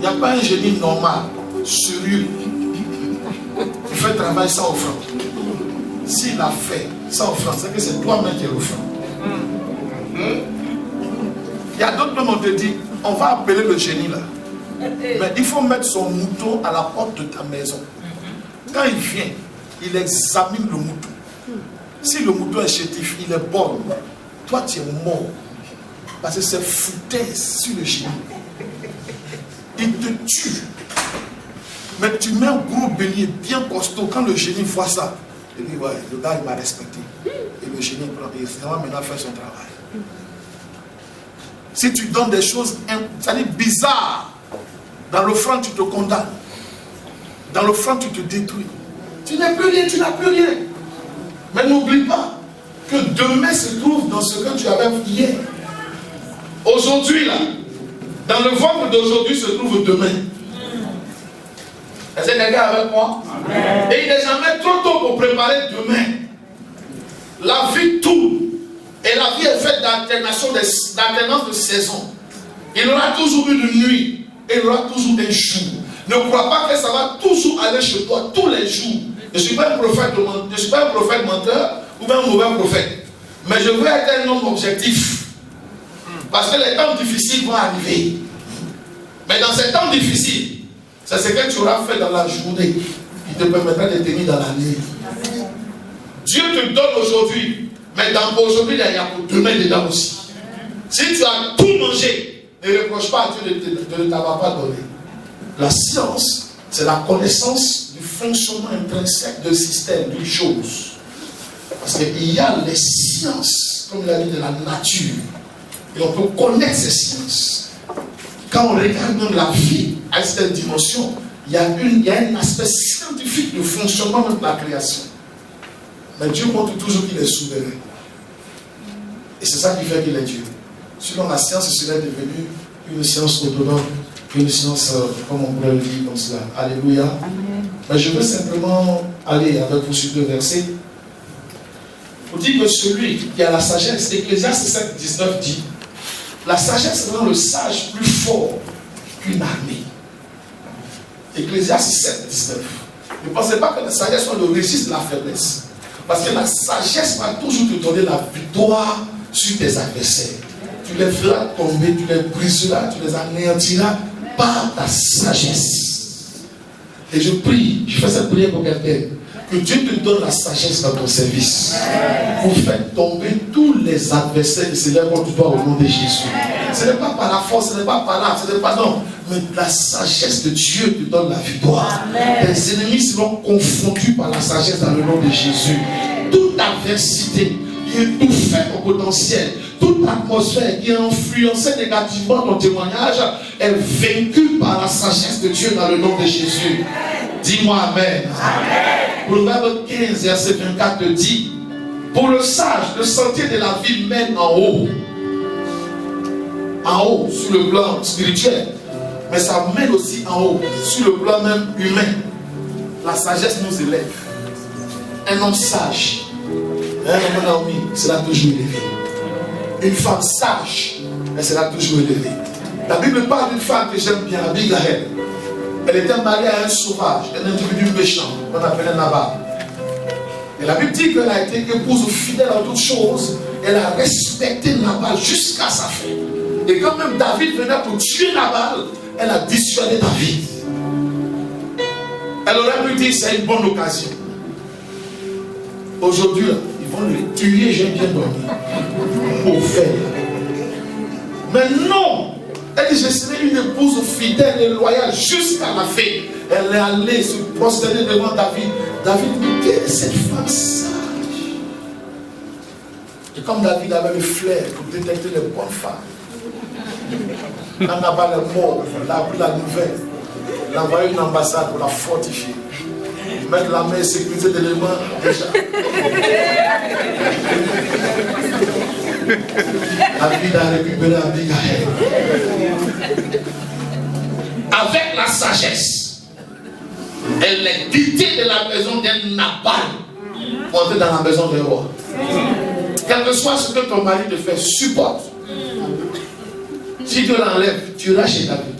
[SPEAKER 2] Il n'y a pas un génie normal, sérieux, qui fait travail sans offrande. S'il a fait sans offrande, c'est que c'est toi-même qui es l'offrande. Il y a d'autres moments où on te dit, on va appeler le génie là. Mais il faut mettre son mouton à la porte de ta maison. Quand il vient, il examine le mouton. Si le mouton est chétif, il est bon, toi tu es mort. Parce que c'est foutaise sur le génie. Il te tue. Mais tu mets un gros bélier bien costaud. Quand le génie voit ça, il dit ouais, le gars il m'a respecté. Et le génie prend et il va maintenant faire son travail. Si tu donnes des choses bizarres, dans l'offrande tu te condamnes. Dans l'offrande tu te détruis. Tu n'as plus rien, tu n'as plus rien. Mais n'oublie pas que demain se trouve dans ce que tu avais hier. Aujourd'hui là, dans le ventre d'aujourd'hui se trouve demain. Est-ce que quelqu'un avec moi? Amen. Et il n'est jamais trop tôt pour préparer demain. La vie tourne. Et la vie est faite d'alternance de saison. Il y aura toujours une nuit. Et il y aura toujours un jour. Ne crois pas que ça va toujours aller chez toi tous les jours. Je ne suis pas un prophète menteur ou un mauvais prophète. Mais je veux être un homme objectif. Parce que les temps difficiles vont arriver. Mais dans ces temps difficiles, c'est ce que tu auras fait dans la journée qui te permettra de tenir dans la nuit. Dieu te donne aujourd'hui, mais dans aujourd'hui, il y a pour demain dedans aussi. Si tu as tout mangé, ne reproche pas à Dieu de ne t'avoir pas donné. La science, c'est la connaissance du fonctionnement intrinsèque d'un système, d'une chose. Parce qu'il y a les sciences, comme il a dit, de la nature. Et on peut connaître ces sciences. Quand on regarde même la vie à cette dimension, il y a un aspect scientifique du fonctionnement de la création. Mais Dieu montre toujours qu'il est souverain. Et c'est ça qui fait qu'il est Dieu. Sinon la science serait devenue une science autonome, une science, comme on pourrait le dire comme cela. Alléluia. Amen. Mais je veux simplement aller avec vous sur 2 versets. Pour dire que celui qui a la sagesse, Ecclésiaste 7, 19 dit, la sagesse rend le sage plus fort qu'une armée. Ecclésiaste 7, 19. Ne pensez pas que la sagesse soit le registre de la faiblesse. Parce que la sagesse va toujours te donner la victoire sur tes adversaires. Tu les feras tomber, tu les briseras, tu les anéantiras par ta sagesse. Et je prie, je fais cette prière pour quelqu'un. Que Dieu te donne la sagesse dans ton service. Pour faire tomber tous les adversaires qui se lèvent contre toi au nom de Jésus. Ce n'est pas par la force, ce n'est pas par là, ce n'est pas non. Mais la sagesse de Dieu te donne la victoire. Les ennemis seront confondus par la sagesse dans le nom de Jésus. Toute adversité qui étouffait ton potentiel, toute atmosphère qui a influencé négativement ton témoignage est vaincue par la sagesse de Dieu dans le nom de Jésus. Dis-moi Amen. Proverbe 15, verset 24 te dit: pour le sage, le sentier de la vie mène en haut. En haut, sur le plan spirituel. Mais ça mène aussi en haut, sur le plan même humain. La sagesse nous élève. Un homme sage, un homme sera toujours élevé. Une femme sage, elle sera toujours élevée. La Bible parle d'une femme que j'aime bien, Abigail. Elle était mariée à un sauvage, un individu méchant, qu'on appelait Nabal. Et la Bible dit qu'elle a été épouse fidèle en toutes choses. Elle a respecté Nabal jusqu'à sa fin. Et quand même David venait pour tuer Nabal, elle a dissuadé David. Elle aurait pu dire c'est une bonne occasion. Aujourd'hui, ils vont le tuer, j'ai bien dormi. Mauvais. Mais non! Elle dit je serai une épouse fidèle et loyale jusqu'à la fin. Elle est allée se prosterner devant David. David dit quelle est cette femme sage? Et comme David avait le flair pour détecter les bonnes femmes, quand Nabal est mort, il a appris la nouvelle. Il a envoyé une ambassade pour la fortifier. Mettre la main et sécuriser l'élément déjà. David a récupéré Abigail. Avec la sagesse, elle est quittée de la maison d'un Nabal pour entrer dans la maison du roi. Quel que soit ce que ton mari te fait, supporte. Si Dieu l'enlève, tu iras chez David.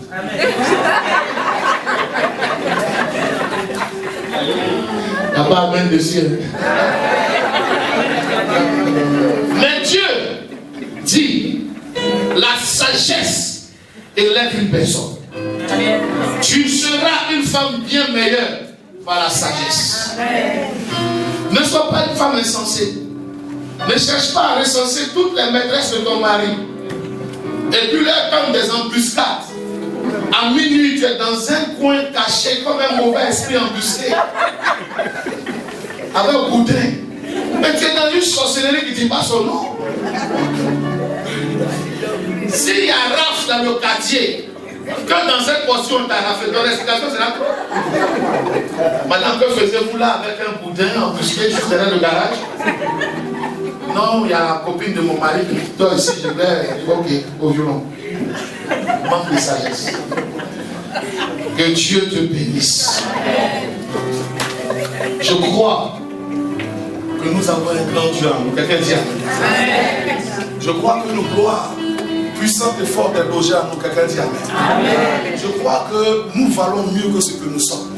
[SPEAKER 2] Il n'y a pas amen dessus. Mais Dieu dit, la sagesse élève une personne. Tu seras une femme bien meilleure par la sagesse. Ne sois pas une femme insensée. Ne cherche pas à recenser toutes les maîtresses de ton mari. Et puis là, comme des embuscades. À minuit, tu es dans un coin caché comme un mauvais esprit embusqué. Avec un boudin. Mais tu es dans une sorcellerie qui ne dit pas son nom. S'il y a raf dans le quartier, que dans cette portion on t'a raflé, ton explication sera quoi? Maintenant, que faisiez-vous là avec un boudin embusqué juste derrière le garage? Non, il y a la copine de mon mari qui dit, toi ici, je vais, ok, au violon. Manque de sagesse. Que Dieu te bénisse. Je crois que nous avons un grand Dieu en nous. Quelqu'un dit amen. Je crois que nos gloires puissantes et fortes est logée en nous. Quelqu'un dit amen. Je crois que nous valons mieux que ce que nous sommes.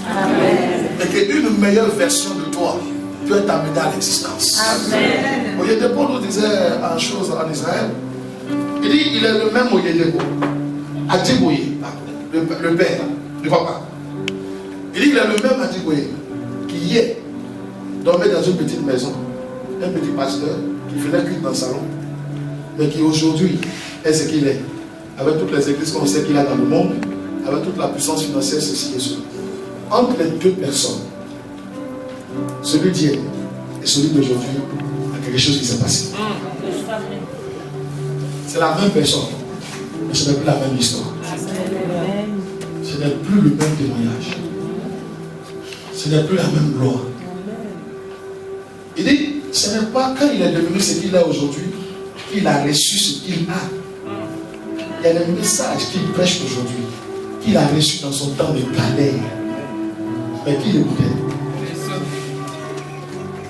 [SPEAKER 2] Et qu'une meilleure version de toi peut être amenée à l'existence. Oyedebo nous disait une chose en Israël. Il dit il est le même Oyedebo. Adjiboye, le père, le papa. Il dit il est le même Adjiboye qui hier dormait dans une petite maison, un petit pasteur qui faisait cuire dans le salon, mais qui aujourd'hui est ce qu'il est, avec toutes les églises qu'on sait qu'il a dans le monde, avec toute la puissance financière, ceci et cela. Entre les deux personnes, celui d'hier et celui d'aujourd'hui, il y a quelque chose qui s'est passé. C'est la même personne, mais ce n'est plus la même histoire. Ce n'est plus le même témoignage. Ce n'est plus la même gloire. Il dit, ce n'est pas quand il est devenu ce qu'il est aujourd'hui qu'il a reçu ce qu'il a. Il y a des messages qu'il prêche aujourd'hui, qu'il a reçu dans son temps de galère, mais qu'il écoutait.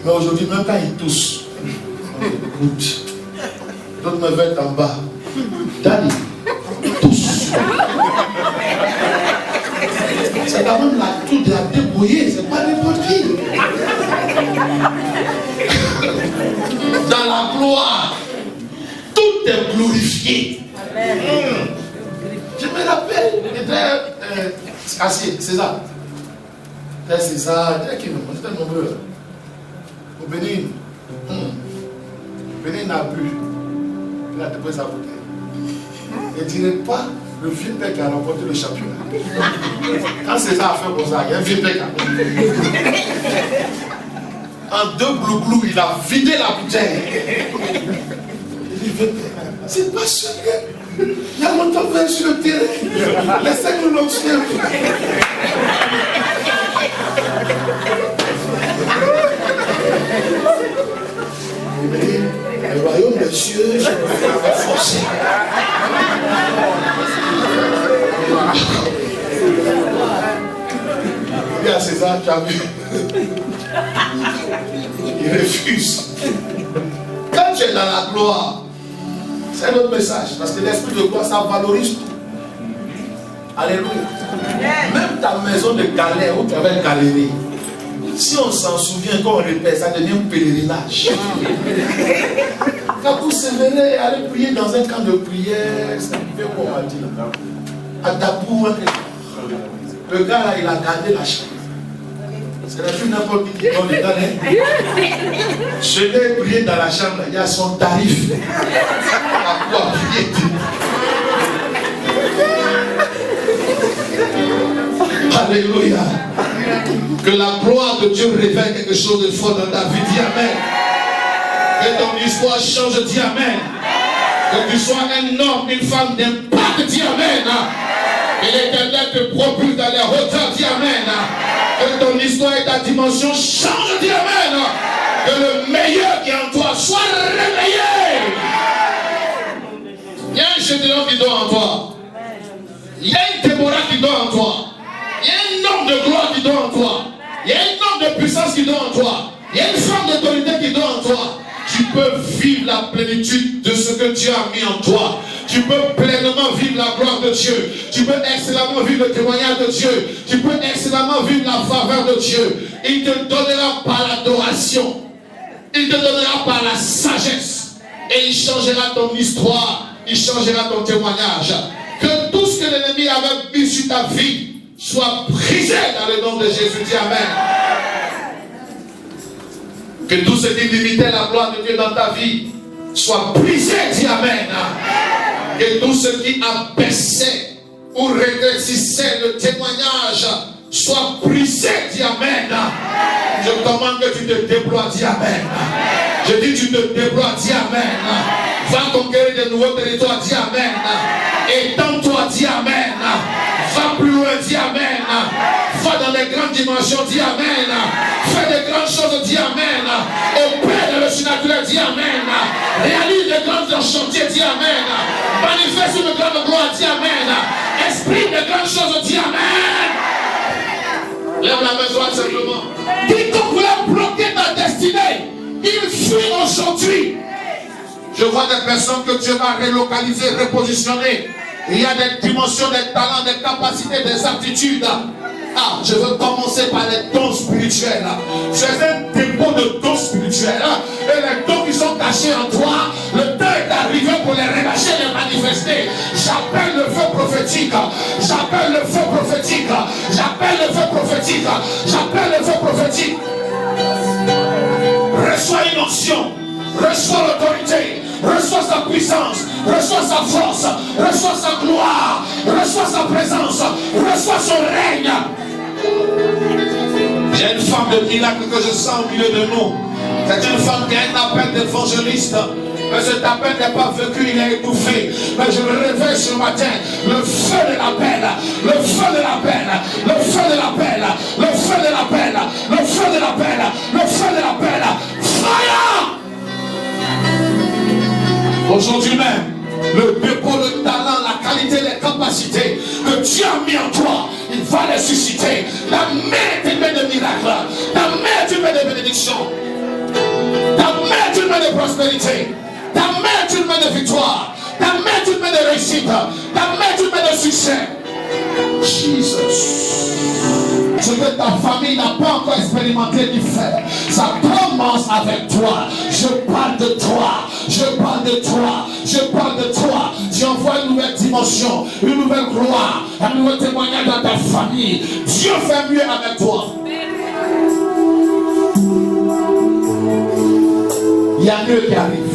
[SPEAKER 2] Mais aujourd'hui, même quand il tousse, on écoute. D'autres me veulent en bas. Daddy, tousse. C'est quand même la toux de la débrouillée, c'est pas n'importe qui. Dans la gloire, tout est glorifié. Je me rappelle, César. César, on était nombreux. Au Bénin, Bénin n'a bu. Il a déposé sa bouteille. Ne dirait pas le vieux père qui a remporté le championnat. Quand César a fait comme ça, il y a un vieux père qui a en 2 glouglous, il a vidé la bouteille. Il dit, vieux père, c'est pas sérieux. Il y a longtemps que sur le terrain. Laissez-nous l'observer. Le royaume des cieux, je peux forcer. Il dit à César, tu as vu. Il refuse. Quand tu es dans la gloire, c'est un autre message. Parce que l'esprit de gloire, ça valorise tout. Alléluia. Même ta maison de galère où tu avais galéré, si on s'en souvient, quand on répète, ça devient un pèlerinage. Quand vous sévérez, allez prier dans un camp de prière, ça fait quoi on va dire à Dabou, le gars là, il a gardé la chambre. C'est la plus n'importe qui donne le gars. Je l'ai prié dans la chambre, il y a son tarif. À quoi prier? Alléluia. Que la gloire de Dieu révèle quelque chose de fort dans ta vie. Dis Amen. Que ton histoire change. Dis Amen. Que tu sois un homme, une femme d'impact. Dis Amen. Et l'Éternel te propulse dans les hauteurs. Dis Amen. Que ton histoire et ta dimension changent. Dis Amen. Que le meilleur qui est en toi soit réveillé. Il y a un Gédéon qui dort en toi. Il y a une Déborah qui dort en toi. Il y a un homme de gloire qui dort en toi. Il y a un homme de puissance qui dort en toi. Il y a une femme d'autorité qui dort en toi. Tu peux vivre la plénitude de ce que Dieu a mis en toi. Tu peux pleinement vivre la gloire de Dieu. Tu peux excellemment vivre le témoignage de Dieu. Tu peux excellemment vivre la faveur de Dieu. Il te donnera par l'adoration. Il te donnera par la sagesse. Et il changera ton histoire. Il changera ton témoignage. Que tout ce que l'ennemi avait mis sur ta vie soit brisé dans le nom de Jésus. Dis Amen. Que tout ce qui limitait la gloire de Dieu dans ta vie soit brisé. Dis Amen. Que tout ce qui abaissait ou rétrécissait le témoignage soit brisé. Dis Amen. Je commande que tu te déploies. Dis Amen. Je dis tu te déploies. Dis Amen. Va conquérir de nouveaux territoires. Dis Amen. Étends-toi. Dis Amen. Va plus loin. Dis Amen. Va dans les grandes dimensions. Dis Amen. Fais des grandes choses. Dis Amen. Opère dans le surnaturel. Dis Amen. Réalise des grands chantiers. Dis Amen. Manifeste une grande gloire. Dis Amen. Exprime des grandes choses. Dis Amen. Lève la main droite simplement. Quiconque voulait bloquer ta destinée, il fuit aujourd'hui. Je vois des personnes que Dieu va relocaliser, repositionner. Il y a des dimensions, des talents, des capacités, des aptitudes. Ah, je veux commencer par les dons spirituels. C'est un dépôt de dons spirituels. Et les dons qui sont cachés en toi, le temps est arrivé pour les relâcher, les manifester. J'appelle le feu prophétique. J'appelle le feu prophétique. J'appelle le feu prophétique. J'appelle le feu prophétique. Reçois une onction. Reçois l'autorité. Reçois sa puissance. Reçois sa force. Reçois sa gloire. Reçois sa présence. Reçois son règne. J'ai une femme de miracle que je sens au milieu de nous. C'est une femme qui a un appel d'évangéliste. Mais cet appel n'est pas vécu, il est étouffé. Mais je me réveille ce matin. Le feu de l'appel. Le feu de l'appel. Le feu de l'appel. Le feu de l'appel. Le feu de l'appel. Le feu de l'appel. Fire! Aujourd'hui même, le dépôt, le talent, la qualité, les capacités que Dieu a mis en toi, il va les susciter. Ta main est une main de miracle. Ta main est une main de bénédiction. Ta main est une main de prospérité. Ta main est une main de victoire. Ta main est une main de réussite. Ta main est une main de succès. Jesus. Ce que ta famille n'a pas encore expérimenté du fait, ça commence avec toi. Je parle de toi. Je parle de toi. Je parle de toi. Tu envoies une nouvelle dimension, une nouvelle gloire, un nouveau témoignage dans ta famille. Dieu fait mieux avec toi. Il y a mieux qui arrive.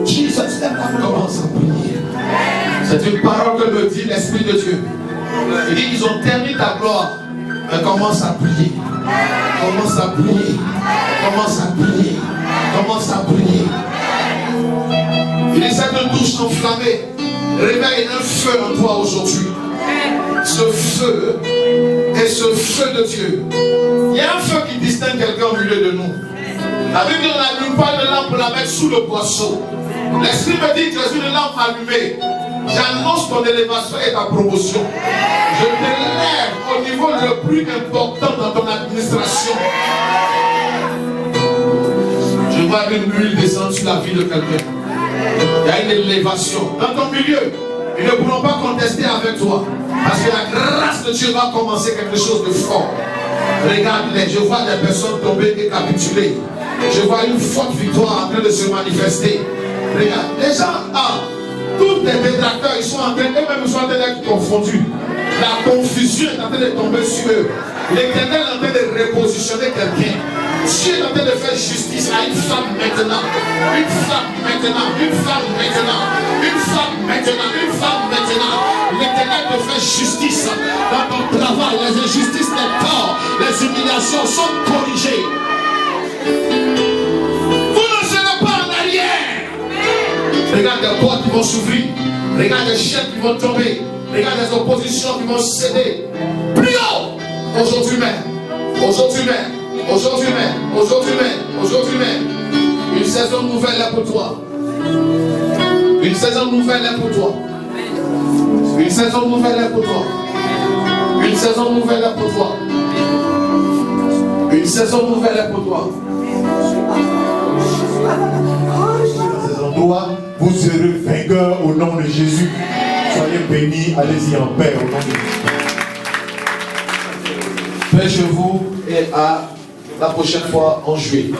[SPEAKER 2] Jesus, lève la main. C'est une parole que me dit l'Esprit de Dieu. Il dit qu'ils ont terminé ta gloire. Mais commence à prier. Commence à prier. Commence à prier. Commence à prier. Il dit cette douche enflammée réveille un feu en toi aujourd'hui. Ce feu est ce feu de Dieu. Il y a un feu qui distingue quelqu'un au milieu de nous. La Bible dit on n'allume pas une lampe pour la mettre sous le boisseau. L'Esprit me dit que tu es une lampe allumée. J'annonce ton élévation et ta promotion. Je t'élève au niveau le plus important dans ton administration. Je vois une huile descendre sur la vie de quelqu'un. Il y a une élévation dans ton milieu. Ils ne pourront pas contester avec toi. Parce que la grâce de Dieu va commencer quelque chose de fort. Regarde-les, je vois des personnes tomber et capituler. Je vois une forte victoire en train de se manifester. Regarde, les gens, tous les détracteurs, ils sont en train, eux-mêmes ils sont en train d'être confondus. La confusion est en train de tomber sur eux. L'Éternel est en train de repositionner quelqu'un. Dieu est en train de faire justice à une femme maintenant. Une femme maintenant. Une femme maintenant. Une femme maintenant. Une femme maintenant. L'Éternel te fait justice dans ton travail. Les injustices, les torts, les humiliations sont corrigées. Vous ne serez pas en arrière. Regarde les portes qui vont s'ouvrir. Regarde les chaînes qui vont tomber. Regarde les oppositions qui vont céder. Prions aujourd'hui même. Aujourd'hui même. Aujourd'hui même. Aujourd'hui même. Aujourd'hui même. Une saison nouvelle est pour toi. Une saison nouvelle est pour toi. Une saison nouvelle est pour toi. Une saison nouvelle est pour toi. Une saison nouvelle est pour toi.
[SPEAKER 4] Dans ces endroits, vous serez vainqueurs au nom de Jésus. Soyez bénis, allez-y en paix au nom de Jésus.
[SPEAKER 2] Paix chez vous et à la prochaine fois en juillet.